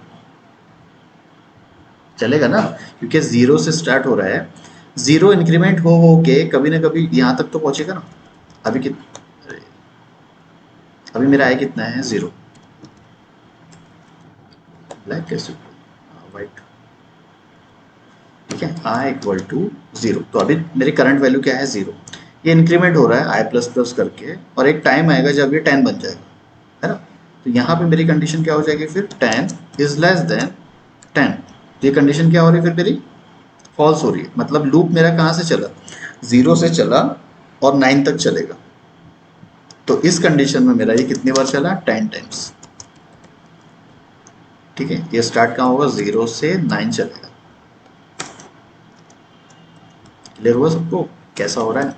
चलेगा ना, क्योंकि 0 से स्टार्ट हो रहा है, 0 इंक्रीमेंट हो के कभी ना कभी यहाँ तक तो पहुँचेगा ना। अभी अभी मेरा आई कितना है? 0। ब्लैक कैसे? वाइट। ठीक है। आई इक्वल टू 0, तो अभी मेरी करंट वैल्यू क्या है? 0। ये इंक्रीमेंट हो रहा है आई प्लस प्लस करके, और एक टाइम आएगा जब ये 10 बन जाएगा, है ना। तो यहाँ पे मेरी कंडीशन क्या हो जाएगी फिर? 10 इज लेस देन 10। तो ये कंडीशन क्या हो रही है फिर मेरी? फॉल्स हो रही है। मतलब लूप मेरा कहाँ से चला? 0 से चला और 9 तक चलेगा। तो इस कंडीशन में मेरा ये कितनी बार चला, 10 टाइम्स। ठीक है, ये स्टार्ट कहाँ होगा, 0 से 9 चलेगा। क्लियर हुआ सबको कैसा हो रहा है?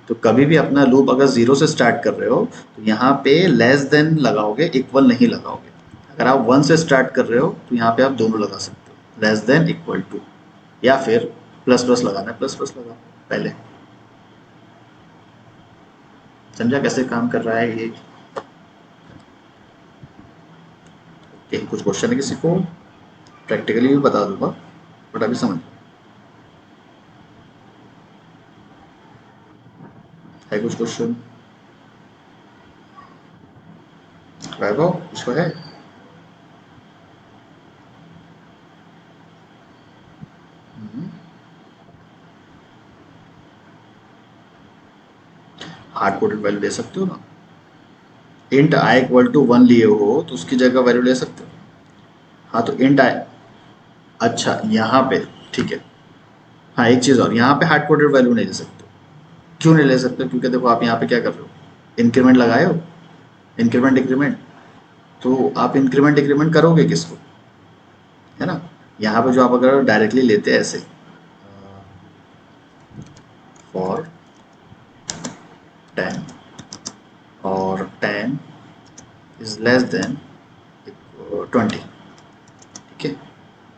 तो कभी भी अपना लूप अगर 0 से स्टार्ट कर रहे हो तो यहाँ पे लेस देन लगाओगे, इक्वल नहीं लगाओगे। अगर आप 1 से स्टार्ट कर रहे हो तो यहाँ पे आप दोनों लगा सकते हो, लेस देन, इक्वल टू, या फिर प्लस प्लस लगाना है, प्लस प्लस लगाओ पहले। समझा कैसे काम कर रहा है ये? कुछ क्वेश्चन है किसी को? प्रैक्टिकली भी बता दूंगा, बट अभी समझ है कुछ क्वेश्चन? वैभव कुछ है? हार्ड कोडेड वैल्यू ले सकते हो ना। इंट आई इक्वल टू 1 लिए हो तो उसकी जगह वैल्यू ले सकते हो। हाँ तो इंट आई, अच्छा यहाँ पे ठीक है। हाँ एक चीज़ और, यहाँ पे हार्ड कोडेड वैल्यू नहीं ले सकते। क्यों नहीं ले सकते? क्योंकि देखो आप यहाँ पे क्या कर रहे हो, इंक्रीमेंट लगाए हो, इंक्रीमेंट डिक्रीमेंट। तो आप इंक्रीमेंट डिक्रीमेंट करोगे किसको, है ना? यहाँ पे जो आप अगर डायरेक्टली लेते हैं ऐसे, फॉर 10 और 10 इज लेस देन 20, ठीक है,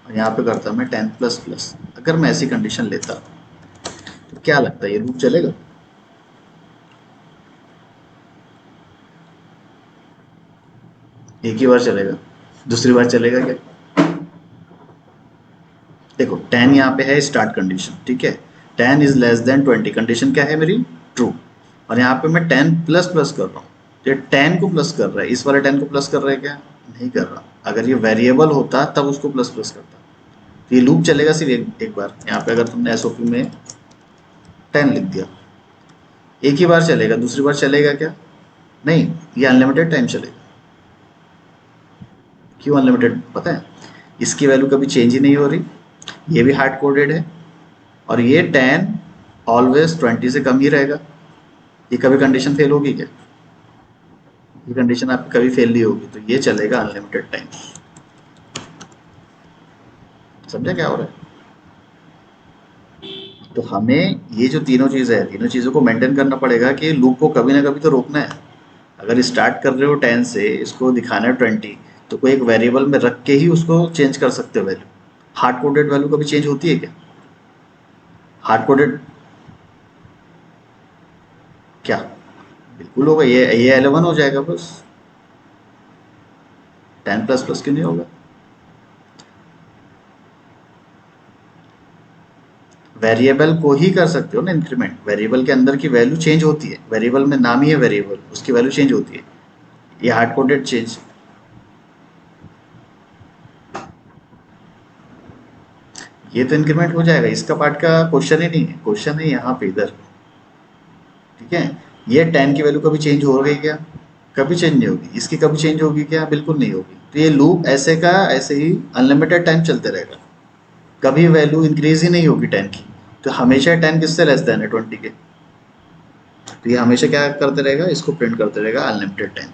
और यहाँ पे करता मैं 10 प्लस प्लस। अगर मैं ऐसी कंडीशन लेता तो क्या लगता है ये लूप चलेगा? एक ही बार चलेगा, दूसरी बार चलेगा क्या? देखो 10 यहाँ पे है स्टार्ट कंडीशन, ठीक है, 10 इज लेस देन 20, कंडीशन क्या है मेरी, ट्रू। और यहाँ पे मैं 10 प्लस प्लस कर रहा हूँ, तो ये 10 को प्लस कर रहा है, इस वाले 10 को प्लस कर रहा है क्या? नहीं कर रहा। अगर ये वेरिएबल होता तब उसको प्लस प्लस करता। तो ये लूप चलेगा सिर्फ एक बार। यहाँ पे अगर तुमने एसओपी में 10 लिख दिया, एक ही बार चलेगा, दूसरी बार चलेगा क्या? नहीं, ये अनलिमिटेड टाइम चलेगा। क्यों अनलिमिटेड पता है? इसकी वैल्यू कभी चेंज ही नहीं हो रही, ये भी हार्ड कोडेड है, और ये 10 ऑलवेज 20 से कम ही रहेगा। ये कभी कंडीशन फेल होगी क्या? ये कंडीशन आपकी कभी फेल नहीं होगी, तो ये चलेगा अनलिमिटेड टाइम। समझा क्या हो रहा है? तो हमें ये जो तीनों चीज़ें हैं, तीनों चीज़ों को मेंटेन करना पड़ेगा कि लूप को कभी ना कभी तो रोकना है। अगर स्टार्ट कर रहे हो 10 से, इसको दिखाना है 20, तो कोई एक वेरिएबल में रख के ही उसको चेंज कर सकते हो वैल्यू। हार्ड कोडेड वैल्यू कभी चेंज होती है क्या? हार्ड कोडेड क्या? बिल्कुल होगा, ये 11 हो जाएगा बस। 10 प्लस प्लस क्यों नहीं होगा? वेरिएबल को ही कर सकते हो ना इंक्रीमेंट, वेरिएबल के अंदर की वैल्यू चेंज होती है, वेरिएबल में नाम ही है वेरिएबल, उसकी वैल्यू चेंज होती है। ये हार्ड कोडेड चेंज, ये तो इंक्रीमेंट हो जाएगा, इसका पार्ट का क्वेश्चन ही नहीं है, क्वेश्चन है यहाँ पे इधर। ठीक है, ये 10 की वैल्यू कभी चेंज हो गई क्या? कभी चेंज नहीं होगी। इसकी कभी चेंज होगी क्या? बिल्कुल नहीं होगी। तो ये लूप ऐसे का ऐसे ही अनलिमिटेड टाइम चलते रहेगा, कभी वैल्यू इंक्रीज ही नहीं होगी 10 की। तो हमेशा 10 किससे लेस देन है, 20 के। तो ये हमेशा क्या करते रहेगा, इसको प्रिंट करते रहेगा अनलिमिटेड टाइम।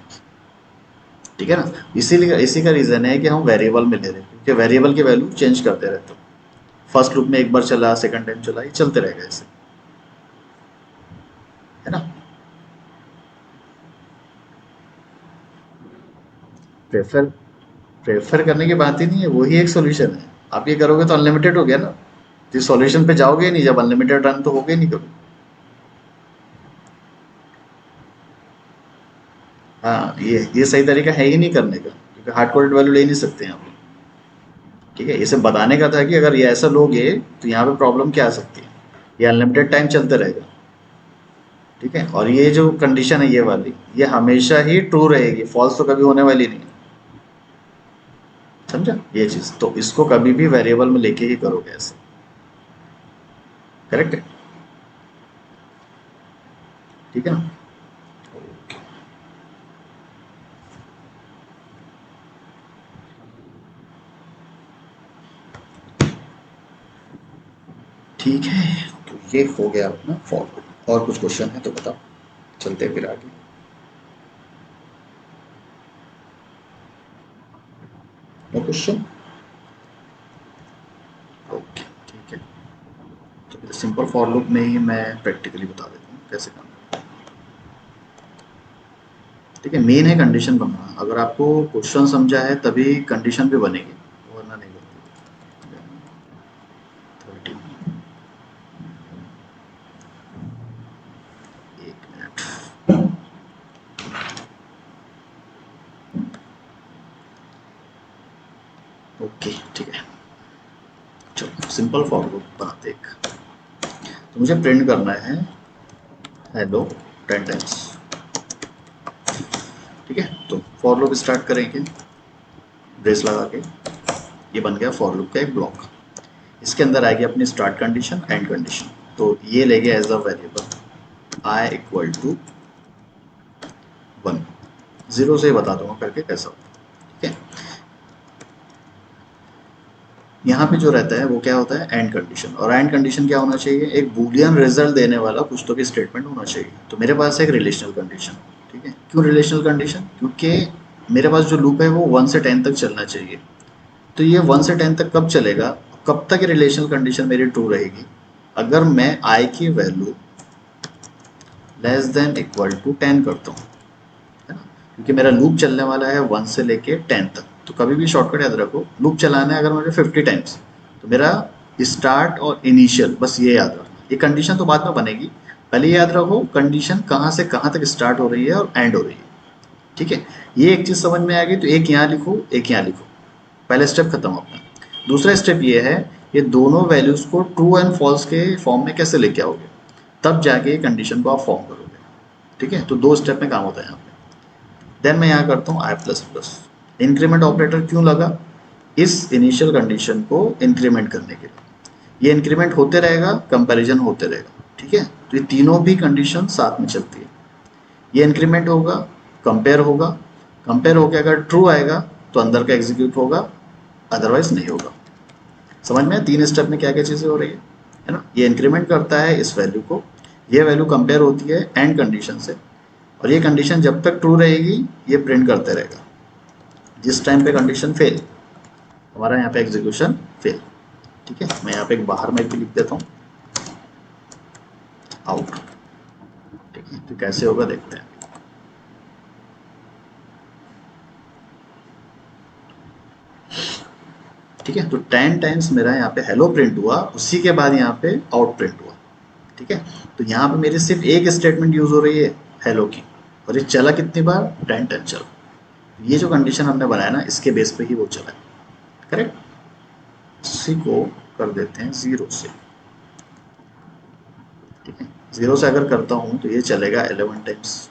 ठीक है ना? इसीलिए इसी का रीज़न है कि हम वेरिएबल में ले रहे हैं, क्योंकि वेरिएबल की वैल्यू चेंज करते रहते हो। फर्स्ट लूप में एक बार चला, सेकंड टाइम चला, ये चलते रहेगा ऐसे, है ना? प्रेफर प्रेफर करने की बात ही नहीं है, वही एक सॉल्यूशन है। आप ये करोगे तो अनलिमिटेड हो गया ना, तो सॉल्यूशन पे जाओगे ही नहीं, जब अनलिमिटेड रन तो होगे नहीं कभी। हाँ, ये सही तरीका है ही नहीं करने का, क्योंकि हार्ड कोडेड वैल्यू ले नहीं सकते हैं आप। ठीक है, इसे बताने का था कि अगर ये ऐसा लोगे तो यहाँ पे प्रॉब्लम क्या आ सकती है। ये अनलिमिटेड टाइम चलते रहेगा, ठीक है, और ये जो कंडीशन है ये वाली, ये हमेशा ही ट्रू रहेगी, फॉल्स तो कभी होने वाली नहीं। समझा ये चीज़? तो इसको कभी भी वेरिएबल में लेके ही करोगे ऐसे। करेक्ट है? ठीक है ना? ठीक है, तो ये हो गया अपना फॉर। और कुछ क्वेश्चन है तो बताओ, चलते हैं फिर आगे। क्वेश्चन? ओके, ठीक है। तो सिंपल फॉर लूप में ही मैं प्रैक्टिकली बता देता हूँ कैसे काम करना है। ठीक है, मेन है कंडीशन बनना। अगर आपको क्वेश्चन समझा है तभी कंडीशन भी बनेगी, वरना नहीं बनती। 30, एक मिनट। ओके, ठीक है। चलो सिंपल फॉर लूप बनाते एक। तो मुझे प्रिंट करना है हेलो 10 टाइम्स। ठीक है, तो फॉर लूप स्टार्ट करेंगे ब्रेस लगा के। ये बन गया फॉर लूप का एक ब्लॉक। इसके अंदर आएगी अपनी स्टार्ट कंडीशन, एंड कंडीशन। तो ये लेंगे as a variable i equal to 1। Zero से बता दूंगा करके कैसा होता है। ठीक है, यहाँ पे जो रहता है वो क्या होता है, एंड कंडीशन। और एंड कंडीशन क्या होना चाहिए, एक बूलियन रिजल्ट देने वाला कुछ तो भी स्टेटमेंट होना चाहिए। तो मेरे पास है एक रिलेशनल कंडीशन। ठीक है, क्यों रिलेशनल कंडीशन? क्योंकि मेरे पास जो लूप है वो 1 से 10 तक चलना चाहिए। तो ये 1 से 10 तक कब चलेगा, कब तक ये रिलेशनल कंडीशन मेरी ट्रू रहेगी? अगर मैं आई की value less than equal to 10 करता हूँ, है ना, क्योंकि मेरा लूप चलने वाला है 1 से लेके 10 तक। तो कभी भी शॉर्टकट याद रखो, लूप चलाना है अगर मुझे 50 टाइम्स, तो मेरा स्टार्ट और इनिशियल बस ये याद रखना। ये कंडीशन तो बाद में बनेगी, पहले ये याद रखो कंडीशन कहाँ से कहाँ तक स्टार्ट हो रही है और एंड हो रही है। ठीक है, ये एक चीज़ समझ में आ गई तो एक यहाँ लिखो, एक यहाँ लिखो। पहला स्टेप खत्म अपना। दूसरा स्टेप ये है, ये दोनों वैल्यूज को ट्रू एंड फॉल्स के फॉर्म में कैसे लेके आओगे, तब जाके कंडीशन को आप फॉर्म करोगे। ठीक है, तो 2 स्टेप में काम होता है यहाँ पे। देन मैं यहाँ करता हूँ आई प्लस प्लस। इंक्रीमेंट ऑपरेटर क्यों लगा, इस इनिशियल कंडीशन को इंक्रीमेंट करने के लिए। ये इंक्रीमेंट होते रहेगा, कंपैरिजन होते रहेगा। ठीक है, तो ये तीनों भी कंडीशन साथ में चलती है। ये इंक्रीमेंट होगा, कंपेयर होगा, कंपेयर होकर अगर ट्रू आएगा तो अंदर का एग्जीक्यूट होगा, अदरवाइज नहीं होगा। समझ में 3 स्टेप में क्या क्या चीज़ें हो रही है ना। ये इंक्रीमेंट करता है इस वैल्यू को, ये वैल्यू कंपेयर होती है एंड कंडीशन से, और ये कंडीशन जब तक ट्रू रहेगी ये प्रिंट करते रहेगा। जिस टाइम पे कंडीशन फेल, हमारा यहाँ पे एग्जीक्यूशन फेल। ठीक है, मैं यहाँ पे एक बाहर में भी लिख देता हूँ आउट। ठीक है, तो कैसे होगा देखते हैं। ठीक है, तो 10 टाइम्स मेरा यहाँ पे हेलो प्रिंट हुआ, उसी के बाद यहाँ पे आउट प्रिंट हुआ। ठीक है, तो यहाँ पे मेरे सिर्फ एक स्टेटमेंट यूज हो रही है हेलो की, और ये चला कितनी बार, 10 टाइम चला। ये जो कंडीशन हमने बनाया ना, इसके बेस पे ही वो चला है। करेक्ट, इसी को कर देते हैं 0 से। ठीक है, 0 से अगर करता हूँ तो ये चलेगा 11 टाइम्स।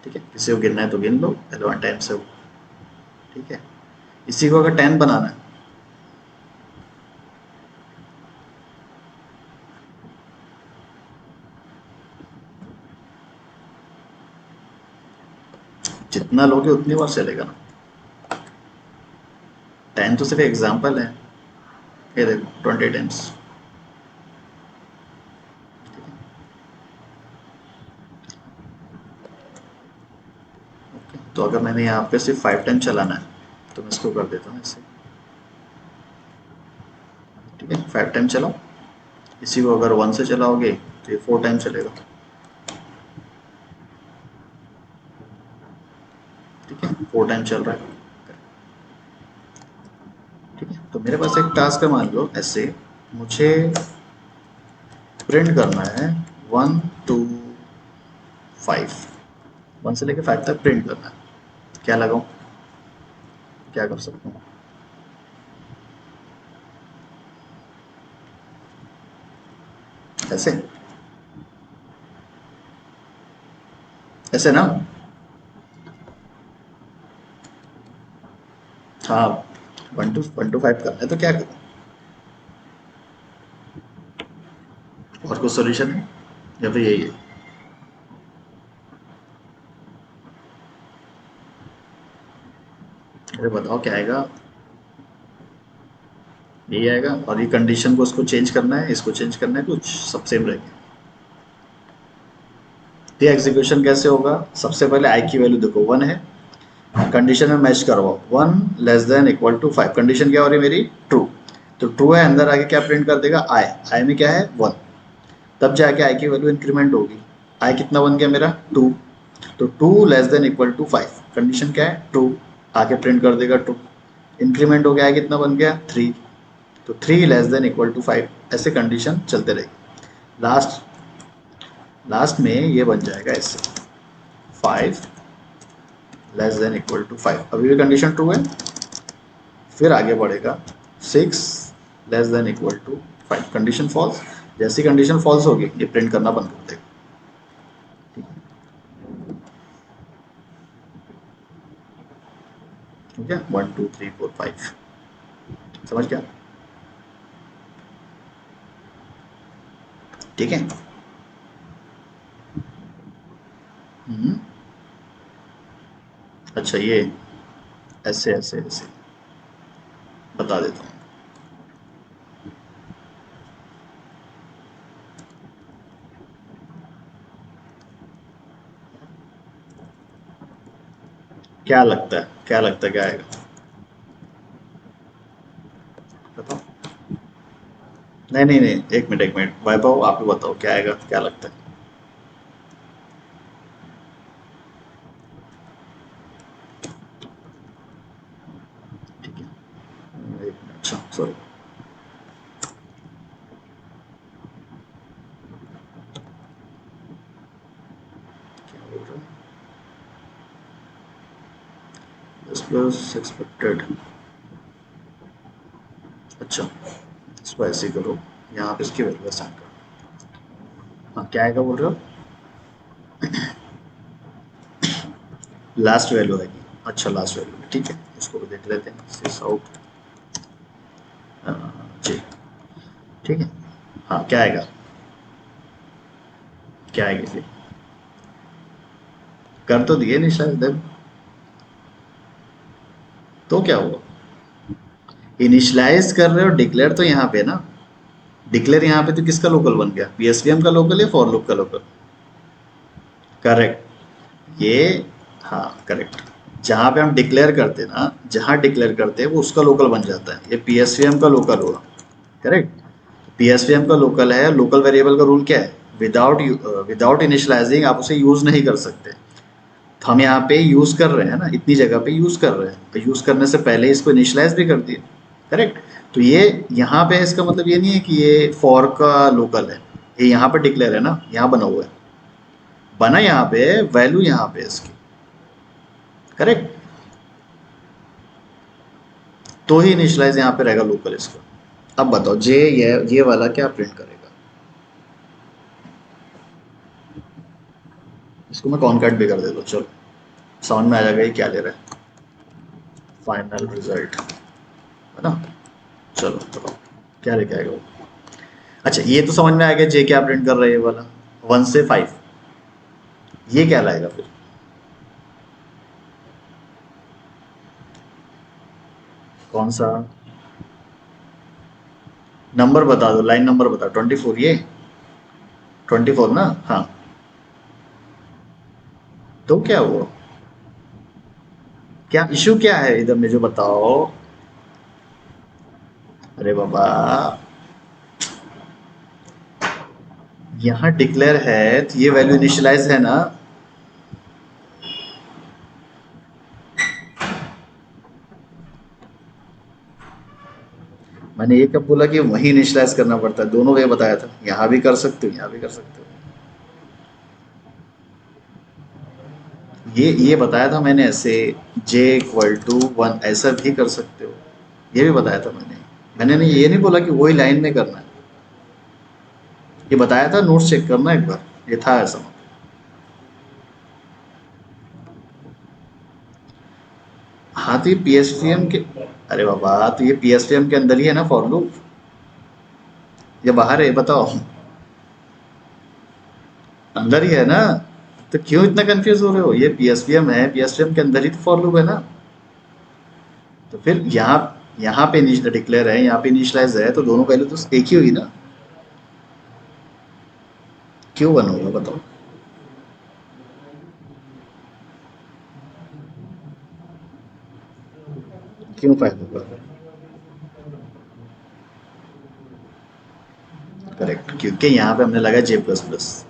ठीक है, किसी को गिनना है तो गिन लो, 11 टाइम्स है वो। ठीक है, इसी को अगर 10 बनाना है, जितना लोगे उतनी बार चलेगा ना। 10 तो सिर्फ एग्जाम्पल है, ये देखो 20 टाइम्स। तो अगर मैंने यहाँ पे सिर्फ 5 टाइम चलाना है तो मैं इसको कर देता हूँ ऐसे। ठीक है, 5 टाइम चलाओ। इसी को अगर 1 से चलाओगे तो ये 4 टाइम चलेगा। ठीक है, 4 टाइम चल रहा है। ठीक है, तो मेरे पास एक टास्क है, मान लो ऐसे मुझे प्रिंट करना है 1 to 5, 1 से लेकर 5 तक प्रिंट करना है। क्या लगाऊं, क्या कर सकता हूँ? ऐसे, ऐसे ना। हाँ, 1 to 5 करना है तो क्या करूँ, और कुछ सोल्यूशन है या फिर यही है? अरे बताओ क्या आएगा। यही आएगा, और ये कंडीशन को उसको चेंज करना है, इसको चेंज करना है, कुछ सब सेम रहेगा। ये एग्जीक्यूशन कैसे होगा, सबसे पहले आई की वैल्यू देखो 1 है, कंडीशन में मैच करवाओ, 1 < <5। कंडीशन क्या हो रही है मेरी, ट्रू। तो ट्रू है, अंदर आके क्या प्रिंट कर देगा, आई। आई में क्या है, 1। तब जाके आई की वैल्यू इंक्रीमेंट होगी। आई कितना बन गया मेरा, 2। तो 2 < <5। कंडीशन क्या है, ट्रू। आके प्रिंट कर देगा ट्रू। इंक्रीमेंट हो गया है, कितना बन गया, 3। तो 3 < <5। ऐसे कंडीशन चलते रहेगी। लास्ट लास्ट में ये बन जाएगा ऐसे, 5 < <5। अभी भी कंडीशन ट्रू है। फिर आगे बढ़ेगा, 6 < <5। Condition false. जैसी कंडीशन फॉल्स होगी ये प्रिंट करना बंद कर देगा। ठीक है, 1 2 3 4 5। समझ गया, ठीक है। हम्म, अच्छा ये ऐसे ऐसे ऐसे बता देता हूँ। क्या लगता है, क्या लगता है क्या आएगा, बताओ। नहीं नहीं नहीं, एक मिनट वैभव, आप ही बताओ क्या आएगा, क्या लगता है। ठीक है, एक मिनट, अच्छा सॉरी। क्या बोल रहे हैं, प्लस प्लस एक्सपेक्टेड। अच्छा, इसको ऐसे ही करो, यहाँ पे इसकी वैल्यू असाइन करो। हाँ, क्या आएगा बोल रहे हो, लास्ट वैल्यू आएगी। अच्छा, लास्ट वैल्यू, ठीक है, इसको भी देख लेते हैं, सिस आउट जी। ठीक है, हाँ क्या आएगा, क्या आएगी फिर, कर तो दिए नहीं शायद देव। तो क्या हुआ, इनिशियलाइज कर रहे हो, डिक्लेयर तो यहाँ पे ना। डिक्लेयर यहाँ पे तो किसका लोकल बन गया, पीएसवीएम का लोकल या फॉर लूप का लोकल। करेक्ट, ये, हाँ करेक्ट। जहाँ पे हम डिक्लेयर करते हैं ना, जहाँ डिक्लेयर करते हैं वो उसका लोकल बन जाता है, ये पीएसवीएम का लोकल हुआ। करेक्ट, पीएसवीएम का लोकल है। लोकल वेरिएबल का रूल क्या है, विदाउट विदाउट इनिशियलाइजिंग आप उसे यूज नहीं कर सकते। तो हम यहाँ पे यूज कर रहे हैं ना, इतनी जगह पे यूज कर रहे हैं, तो यूज करने से पहले इसको इनिशियलाइज भी कर दिए। करेक्ट, तो ये यहाँ पे इसका मतलब ये नहीं है कि ये फॉर का लोकल है। ये यहाँ पे डिक्लेयर है ना, यहाँ बना हुआ है, बना यहाँ पे, वैल्यू यहाँ पे इसकी। करेक्ट, तो ही इनिशियलाइज यहाँ पे रहेगा लोकल इसका। अब बताओ जे, ये वाला क्या प्रिंट करेगा, इसको मैं कॉन्कैट भी कर देता हूँ, चलो समझ में आ जाएगा ये क्या ले रहा है, फाइनल रिजल्ट, है ना। चलो बताओ क्या लेके आएगा वो। अच्छा, ये तो समझ में आ गया जे क्या प्रिंट कर रहा है, ये वाला 1 से 5। ये क्या लाएगा फिर, कौन सा नंबर बता दो, लाइन नंबर बता, 24, ये 24 ना, हाँ। तो क्या हुआ, क्या इशू क्या है इधर में जो बताओ। अरे बाबा, यहाँ डिक्लेयर है तो ये वैल्यू इनिशियलाइज है ना। मैंने ये कब बोला कि वही इनिशियलाइज करना पड़ता है, दोनों वे बताया था, यहाँ भी कर सकते हो यहाँ भी कर सकते हो। ये बताया था मैंने ऐसे, J = 1 ऐसा भी कर सकते हो, ये भी बताया था मैंने। मैंने नहीं, ये नहीं बोला कि वही लाइन में करना है, ये बताया था, नोट्स चेक करना एक बार, ये था ऐसा। हाँ तो ये पीएसवीएम के, अरे बाबा तो ये पीएसवीएम के अंदर ही है ना फॉर लूप, या बाहर है बताओ। अंदर ही है ना, तो क्यों इतना कंफ्यूज हो रहे हो, ये पीएसवीएम है, पीएसवीएम के अंदर ही तो फॉर लूप है ना। तो फिर यहाँ पे डिक्लेयर है, यहाँ पे इनिशियलाइज है, तो दोनों वैल्यू तो एक ही होगी ना। क्यों वन होगा बताओ। क्यों 5 होगा? करेक्ट, क्योंकि यहाँ पे हमने लगा जे प्लस प्लस।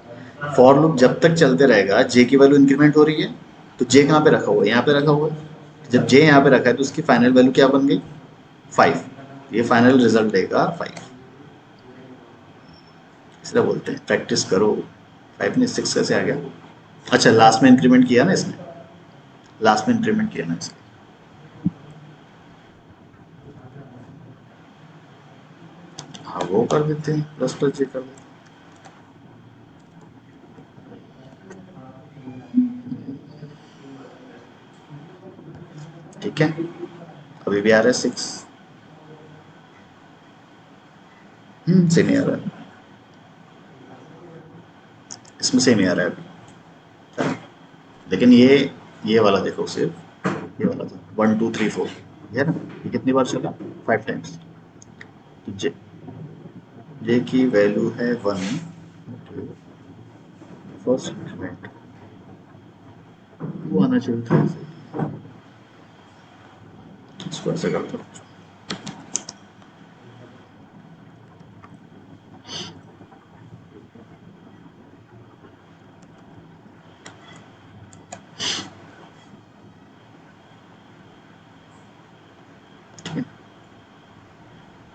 फॉर लूप जब तक चलते रहेगा जे की वैल्यू इंक्रीमेंट हो रही है, तो जे कहाँ पे रखा हुआ है? यहाँ पे रखा हुआ है। जब जे यहाँ पे रखा है तो उसकी फाइनल वैल्यू क्या बन गई? 5। ये फाइनल रिजल्ट देगा 5। इसलिए बोलते हैं प्रैक्टिस करो। 5 नहीं 6 कैसे आ गया? अच्छा, लास्ट में इंक्रीमेंट किया ना इसने, लास्ट में इंक्रीमेंट किया ना इसने। हाँ, वो कर देते हैं, प्लस प्लस जे कर देते हैं। ठीक है, अभी भी आ रहा है 6। सेम ही आ रहा है, इसमें सेम ही आ रहा है अभी। लेकिन ये वाला देखो, सिर्फ ये वाला था 1 2 3 4, है ना? ये कितनी बार चला? 5 टाइम्स। तो जे जे की वैल्यू है 1, फर्स्ट इंक्रीमेंट 2 आना चाहिए था ऐसे। इसको ऐसे करता हूँ।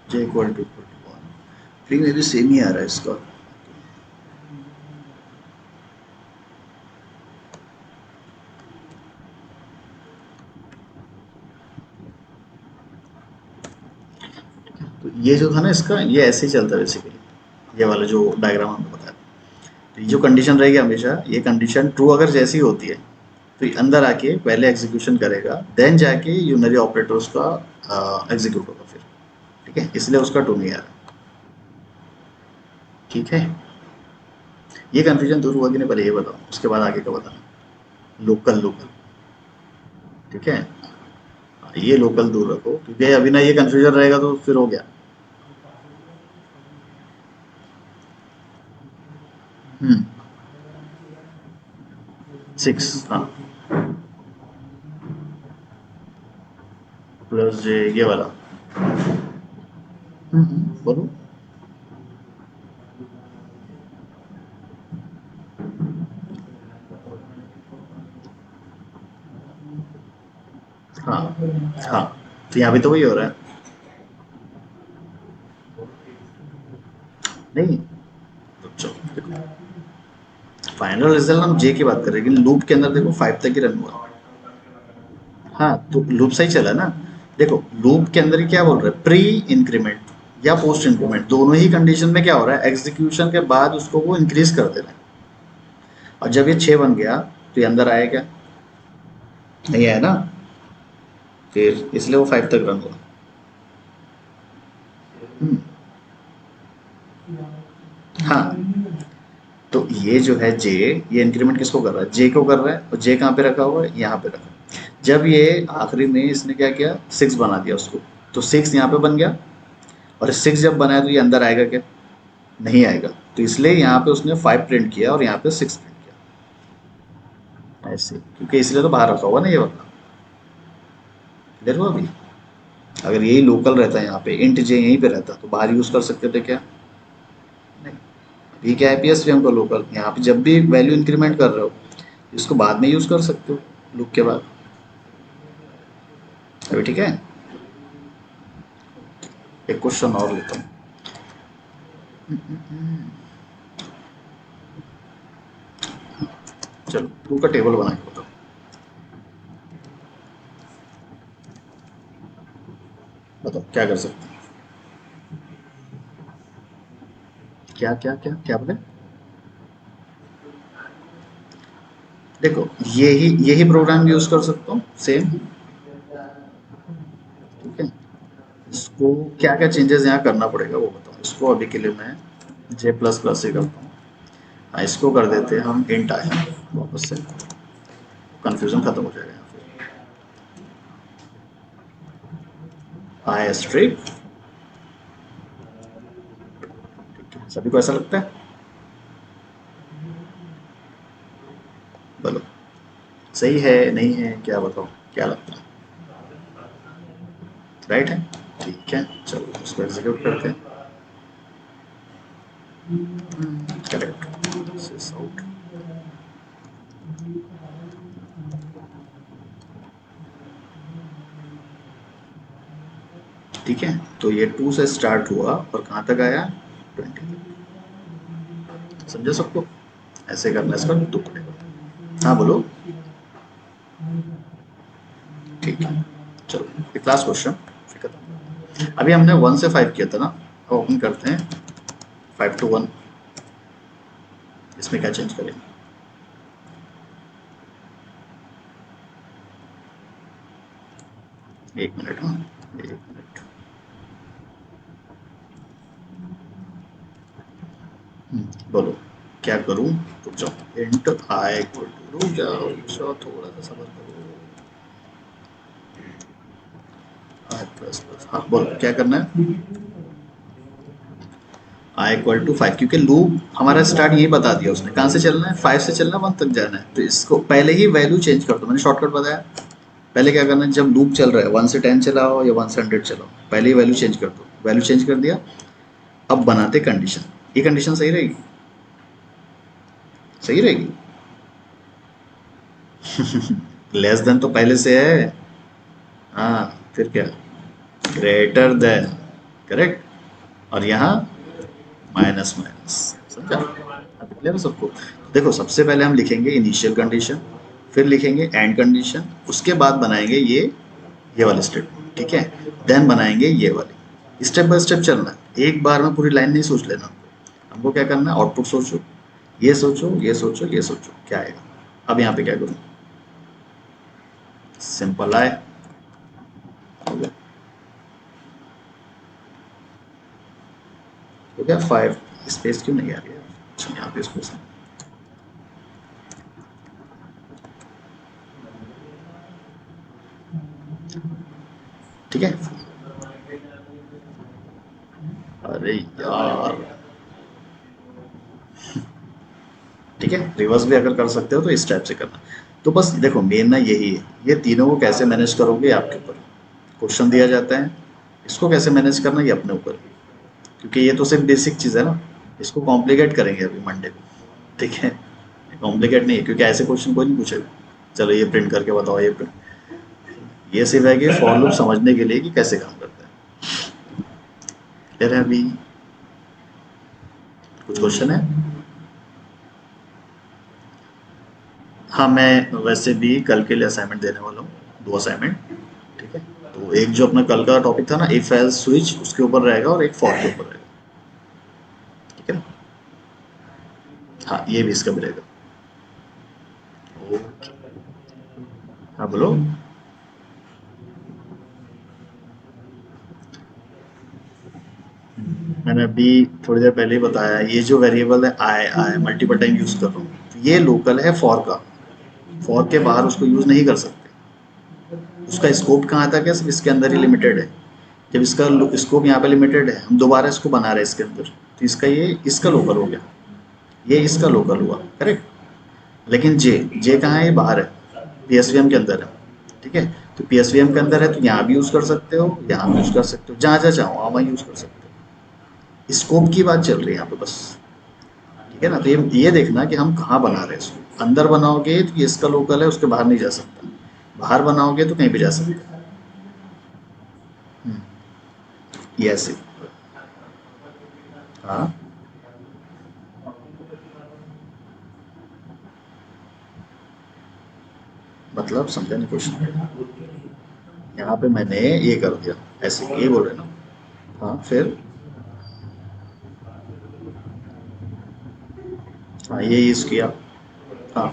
जे इक्वल टू 1, फ्री में भी सेम ही आ रहा है इसका। तो ये जो था ना इसका, ये ऐसे ही चलता है बेसिकली, ये वाला जो डायग्राम हमने बताया। तो ये जो कंडीशन रहेगी हमेशा, ये कंडीशन ट्रू अगर जैसी होती है तो ये अंदर आके पहले एग्जीक्यूशन करेगा, देन जाके यूनरी ऑपरेटर उसका एग्जीक्यूट होगा फिर। ठीक है, इसलिए उसका टू नहीं आ रहा। ठीक है, ये कंफ्यूजन दूर हुआ कि नहीं, पहले ये बताओ, उसके बाद आगे का बताना। लोकल लोकल, ठीक है। ये लोकल दूर रखो, क्योंकि अभी ना ये कंफ्यूजन रहेगा तो फिर हो गया। 6, हाँ, प्लस जे ये वाला। बोलो। हाँ हाँ, तो यहाँ भी तो वही हो रहा है। नहीं, तो चलो देखो, फाइनल रिजल्ट हम जे की बात कर रहे हैं, लेकिन लूप के अंदर देखो 5 तक ही रन हुआ। हाँ, तो लूप सही चला ना। देखो, लूप के अंदर ही क्या बोल रहा है, प्री इंक्रीमेंट या पोस्ट इंक्रीमेंट, दोनों ही कंडीशन में क्या हो रहा है, एग्जीक्यूशन के बाद उसको वो इंक्रीज कर दे रहा है। और जब ये 6 बन गया तो ये अंदर आया क्या? नहीं आया ना, फिर इसलिए वो 5 तक रन हुआ। हम्म, हाँ, तो ये जो है जे, ये इंक्रीमेंट किसको कर रहा है? जे को कर रहा है, और जे कहाँ पे रखा हुआ है? यहाँ पे रखा है। जब ये आखिरी में इसने क्या किया, 6 बना दिया उसको, तो 6 यहाँ पे बन गया। और 6 जब बनाया तो ये अंदर आएगा क्या? नहीं आएगा। तो इसलिए यहाँ पे उसने 5 प्रिंट किया और यहाँ पे 6 प्रिंट किया ऐसे, क्योंकि इसलिए तो बाहर रखा हुआ ना ये वाला। क्लियर हुआ अभी? अगर यही लोकल रहता है, यहाँ पे इंट जे यहीं पे रहता तो बाहर यूज कर सकते थे क्या? नहीं। अभी क्या है, पीएस हमको लोकल, यहाँ पे जब भी वैल्यू इंक्रीमेंट कर रहे हो इसको बाद में यूज कर सकते हो, लूप के बाद। अभी ठीक है। एक क्वेश्चन और लेता हूँ। चलो, टू का टेबल बना के बताओ। बताओ क्या कर सकते हैं? क्या क्या क्या क्या बोले? देखो, यही प्रोग्राम यूज कर सकता हूँ सेम। ठीक है, इसको क्या क्या चेंजेस यहाँ करना पड़ेगा वो बताओ। इसको अभी के लिए मैं जे प्लस प्लस से करता हूँ। हाँ, इसको कर देते हैं हम इंट आया वापस से, कंफ्यूजन खत्म हो जाएगा यहाँ पे। आया स्ट्रिप, सभी को ऐसा लगता है? बोलो, सही है नहीं है, क्या बताओ, क्या लगता है? राइट है, ठीक है, चलो उसको एग्जीक्यूट करते हैं। Correct out. ठीक है, तो ये 2 से स्टार्ट हुआ और कहाँ तक आया, 20 तक। समझे सबको? ऐसे करना इसका टू पड़ेगा। हाँ बोलो। ठीक है, चलो एक लास्ट क्वेश्चन फिर खत्म। अभी हमने 1 से 5 किया था ना, अब ओपन करते हैं 5 to 1। इसमें क्या चेंज करेंगे? एक मिनट, हाँ एक मिनट। बोलो क्या करूं? रुक जाओ, इंट आई इक्वल टू, रुक जाओ थोड़ा सा सबर करो। आई प्लस प्लस, हाँ बोलो क्या करना है? आई इक्वल टू 5, क्योंकि लूप हमारा स्टार्ट ये बता दिया उसने, कहाँ से चलना है, 5 से चलना, 1 तक जाना है। तो इसको पहले ही वैल्यू चेंज कर दो, मैंने शॉर्टकट बताया। पहले क्या करना है, जब लूप चल रहा है 1 से 10 चलाओ या 1 से 100 चलाओ, पहले ही वैल्यू चेंज कर दो। वैल्यू चेंज कर दिया, अब बनाते कंडीशन। ये कंडीशन सही रहेगी? सही रहेगी। लेस देन तो पहले से है। हाँ, फिर क्या, ग्रेटर देन, करेक्ट। और यहाँ माइनस माइनस, समझा? अब क्लियर है सबको? देखो सबसे पहले हम लिखेंगे इनिशियल कंडीशन, फिर लिखेंगे एंड कंडीशन, उसके बाद बनाएंगे ये वाले स्टेटमेंट, ठीक है। देन बनाएंगे ये वाली, स्टेप बाय स्टेप चलना है, एक बार में पूरी लाइन नहीं सोच लेना हमको। हमको क्या करना है, आउटपुट सोचो, ये सोचो, ये सोचो, ये सोचो क्या आएगा। अब यहाँ पे क्या करूँ, सिंपल आए, हो गया। हो गया 5। स्पेस क्यों नहीं आ रही है? अच्छा यहाँ पे स्पेस है। ठीक है, अरे यार, ठीक है, रिवर्स भी अगर कर सकते हो तो इस टाइप से करना। तो बस देखो मेन ना यही है, ये तीनों को कैसे मैनेज करोगे आपके ऊपर। क्वेश्चन दिया जाता है, इसको कैसे मैनेज करना ये अपने ऊपर, क्योंकि ये तो सिर्फ बेसिक चीज़ है ना। इसको कॉम्प्लिकेट करेंगे अभी मंडे को, ठीक है। कॉम्प्लिकेट नहीं है, क्योंकि ऐसे क्वेश्चन कोई नहीं पूछेगा। चलो ये प्रिंट करके बताओ, ये प्रिंट, ये सिर्फ है कि फॉर लूप समझने के लिए कि कैसे काम करता है। क्लियर है अभी? कुछ क्वेश्चन है? हाँ, मैं वैसे भी कल के लिए असाइनमेंट देने वाला हूँ, 2 असाइनमेंट। ठीक है, तो एक जो अपना कल का टॉपिक था ना, इफ एल्स स्विच, उसके ऊपर रहेगा, और एक फॉर के ऊपर रहेगा। ठीक है ना? हाँ, ये भी इसका भी रहेगा। ओके, हाँ बोलो। मैंने अभी थोड़ी देर पहले ही बताया, ये जो वेरिएबल है आई आई मल्टीपल टाइम यूज कर रहा हूँ, तो ये लोकल है फॉर का। फॉर के बाहर उसको यूज नहीं कर सकते। उसका स्कोप कहाँ तक है, सिर्फ इसके अंदर ही लिमिटेड है। जब इसका स्कोप यहाँ पे लिमिटेड है, हम दोबारा इसको बना रहे हैं इसके अंदर, तो इसका ये इसका लोकल हो गया, ये इसका लोकल हुआ, करेक्ट। लेकिन जे जे कहाँ है, ये बाहर है, पीएसवीएम के अंदर है। ठीक है, तो पीएसवीएम के अंदर है, तो यहाँ भी यूज़ कर सकते हो, यहाँ भी यूज़ कर सकते हो, जहाँ जहाँ चाहो वहाँ वहाँ यूज़ कर सकते हो। स्कोप की बात चल रही है यहाँ पे बस। ठीक है ना, तो ये देखना कि हम कहाँ बना रहे हैं इसको। अंदर बनाओगे तो ये इसका लोकल है, उसके बाहर नहीं जा सकता। बाहर बनाओगे तो कहीं भी जा सकता है। ये ऐसे, हाँ मतलब समझा नहीं क्वेश्चन। यहाँ पे मैंने ये कर दिया, ऐसे ये बोल रहे ना। हाँ फिर, हाँ ये यूज़ किया। हाँ,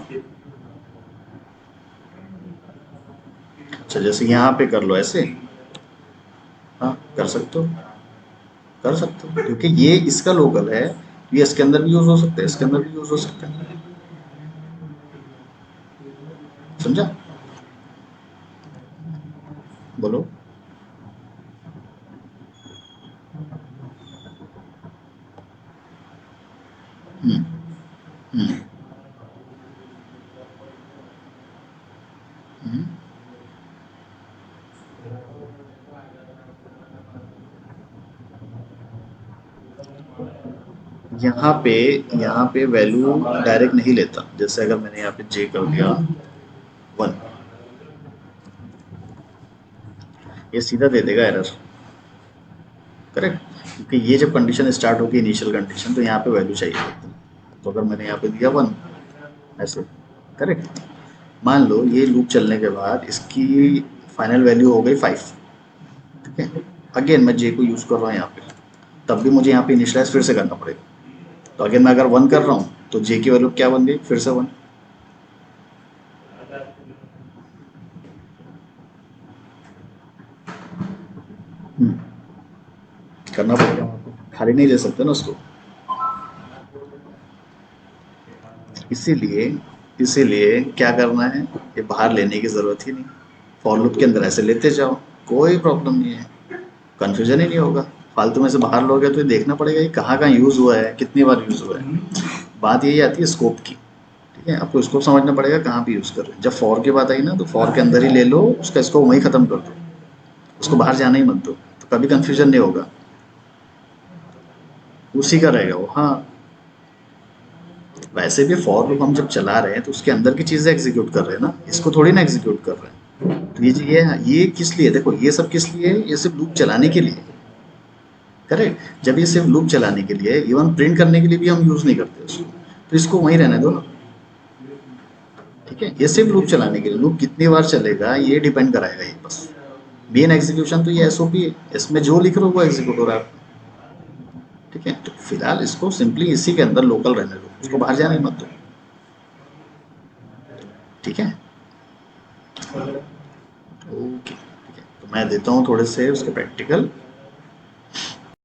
अच्छा जैसे यहाँ पे कर लो ऐसे। हाँ कर सकते हो, कर सकते हो, क्योंकि ये इसका लोकल है, ये इसके अंदर भी यूज हो सकता है, इसके अंदर भी यूज हो सकता है। समझा? बोलो। हम्म, हम्म, हम्म, यहाँ पे वैल्यू डायरेक्ट नहीं लेता। जैसे अगर मैंने यहाँ पे जे कर दिया 1, ये सीधा दे देगा एरर। करेक्ट, क्योंकि ये जब कंडीशन स्टार्ट होगी इनिशियल कंडीशन, तो यहाँ पे वैल्यू चाहिए। तो अगर मैंने यहाँ पे दिया 1 ऐसे, करेक्ट, मान लो ये लूप चलने के बाद इसकी फाइनल वैल्यू हो गई 5। ठीक है, अगेन मैं जे को यूज़ कर रहा हूँ यहाँ पे, तब भी मुझे यहाँ पे इनिशियलाइज फिर से करना पड़ेगा। तो अगेन मैं अगर 1 कर रहा हूँ तो जे की वैल्यू क्या बन गई, फिर से 1। करना पड़ेगा, खाली नहीं ले सकते ना उसको। इसीलिए इसीलिए क्या करना है, ये बाहर लेने की ज़रूरत ही नहीं। फॉर लूप के अंदर ऐसे लेते जाओ, कोई प्रॉब्लम नहीं है, कन्फ्यूजन ही नहीं होगा। फालतू में से बाहर लोगे तो ये देखना पड़ेगा ये कहाँ कहाँ यूज़ हुआ है, कितनी बार यूज़ हुआ है। बात यही आती है स्कोप की। ठीक है, आपको स्कोप समझना पड़ेगा कहाँ पे यूज़ कर रहे हैं। जब फॉर की बात आई ना, तो फॉर के अंदर ही ले लो, उसका स्कोप वहीं ख़त्म कर दो, उसको बाहर जाने ही मत दो, तो कभी कन्फ्यूजन नहीं होगा, उसी का रहेगा वो। हाँ, वैसे भी फॉर लूप हम जब चला रहे हैं तो उसके अंदर की चीज़ें एग्जीक्यूट कर रहे हैं ना, इसको थोड़ी ना एग्जीक्यूट कर रहे हैं। तो ये किस लिए, देखो ये सब किस लिए है, ये सिर्फ लूप चलाने के लिए। करेक्ट, जब ये सिर्फ लूप चलाने के लिए, इवन प्रिंट करने के लिए भी हम यूज़ नहीं करते उसको, तो इसको वहीं रहने दो ना। ठीक है, ये सिर्फ लूप चलाने के लिए, लूप कितनी बार चलेगा ये डिपेंड कराएगा ये बस। मेन एग्जीक्यूशन तो ये एसओपी है, इसमें जो लिख रहे हो वो एग्जीक्यूट हो रहा है। ठीक है, तो फिलहाल इसको सिंपली इसी के अंदर लोकल रहने दो, उसको बाहर जाने मत दो। ठीक है, ओके, ठीक है, तो मैं देता हूँ थोड़े से उसके प्रैक्टिकल।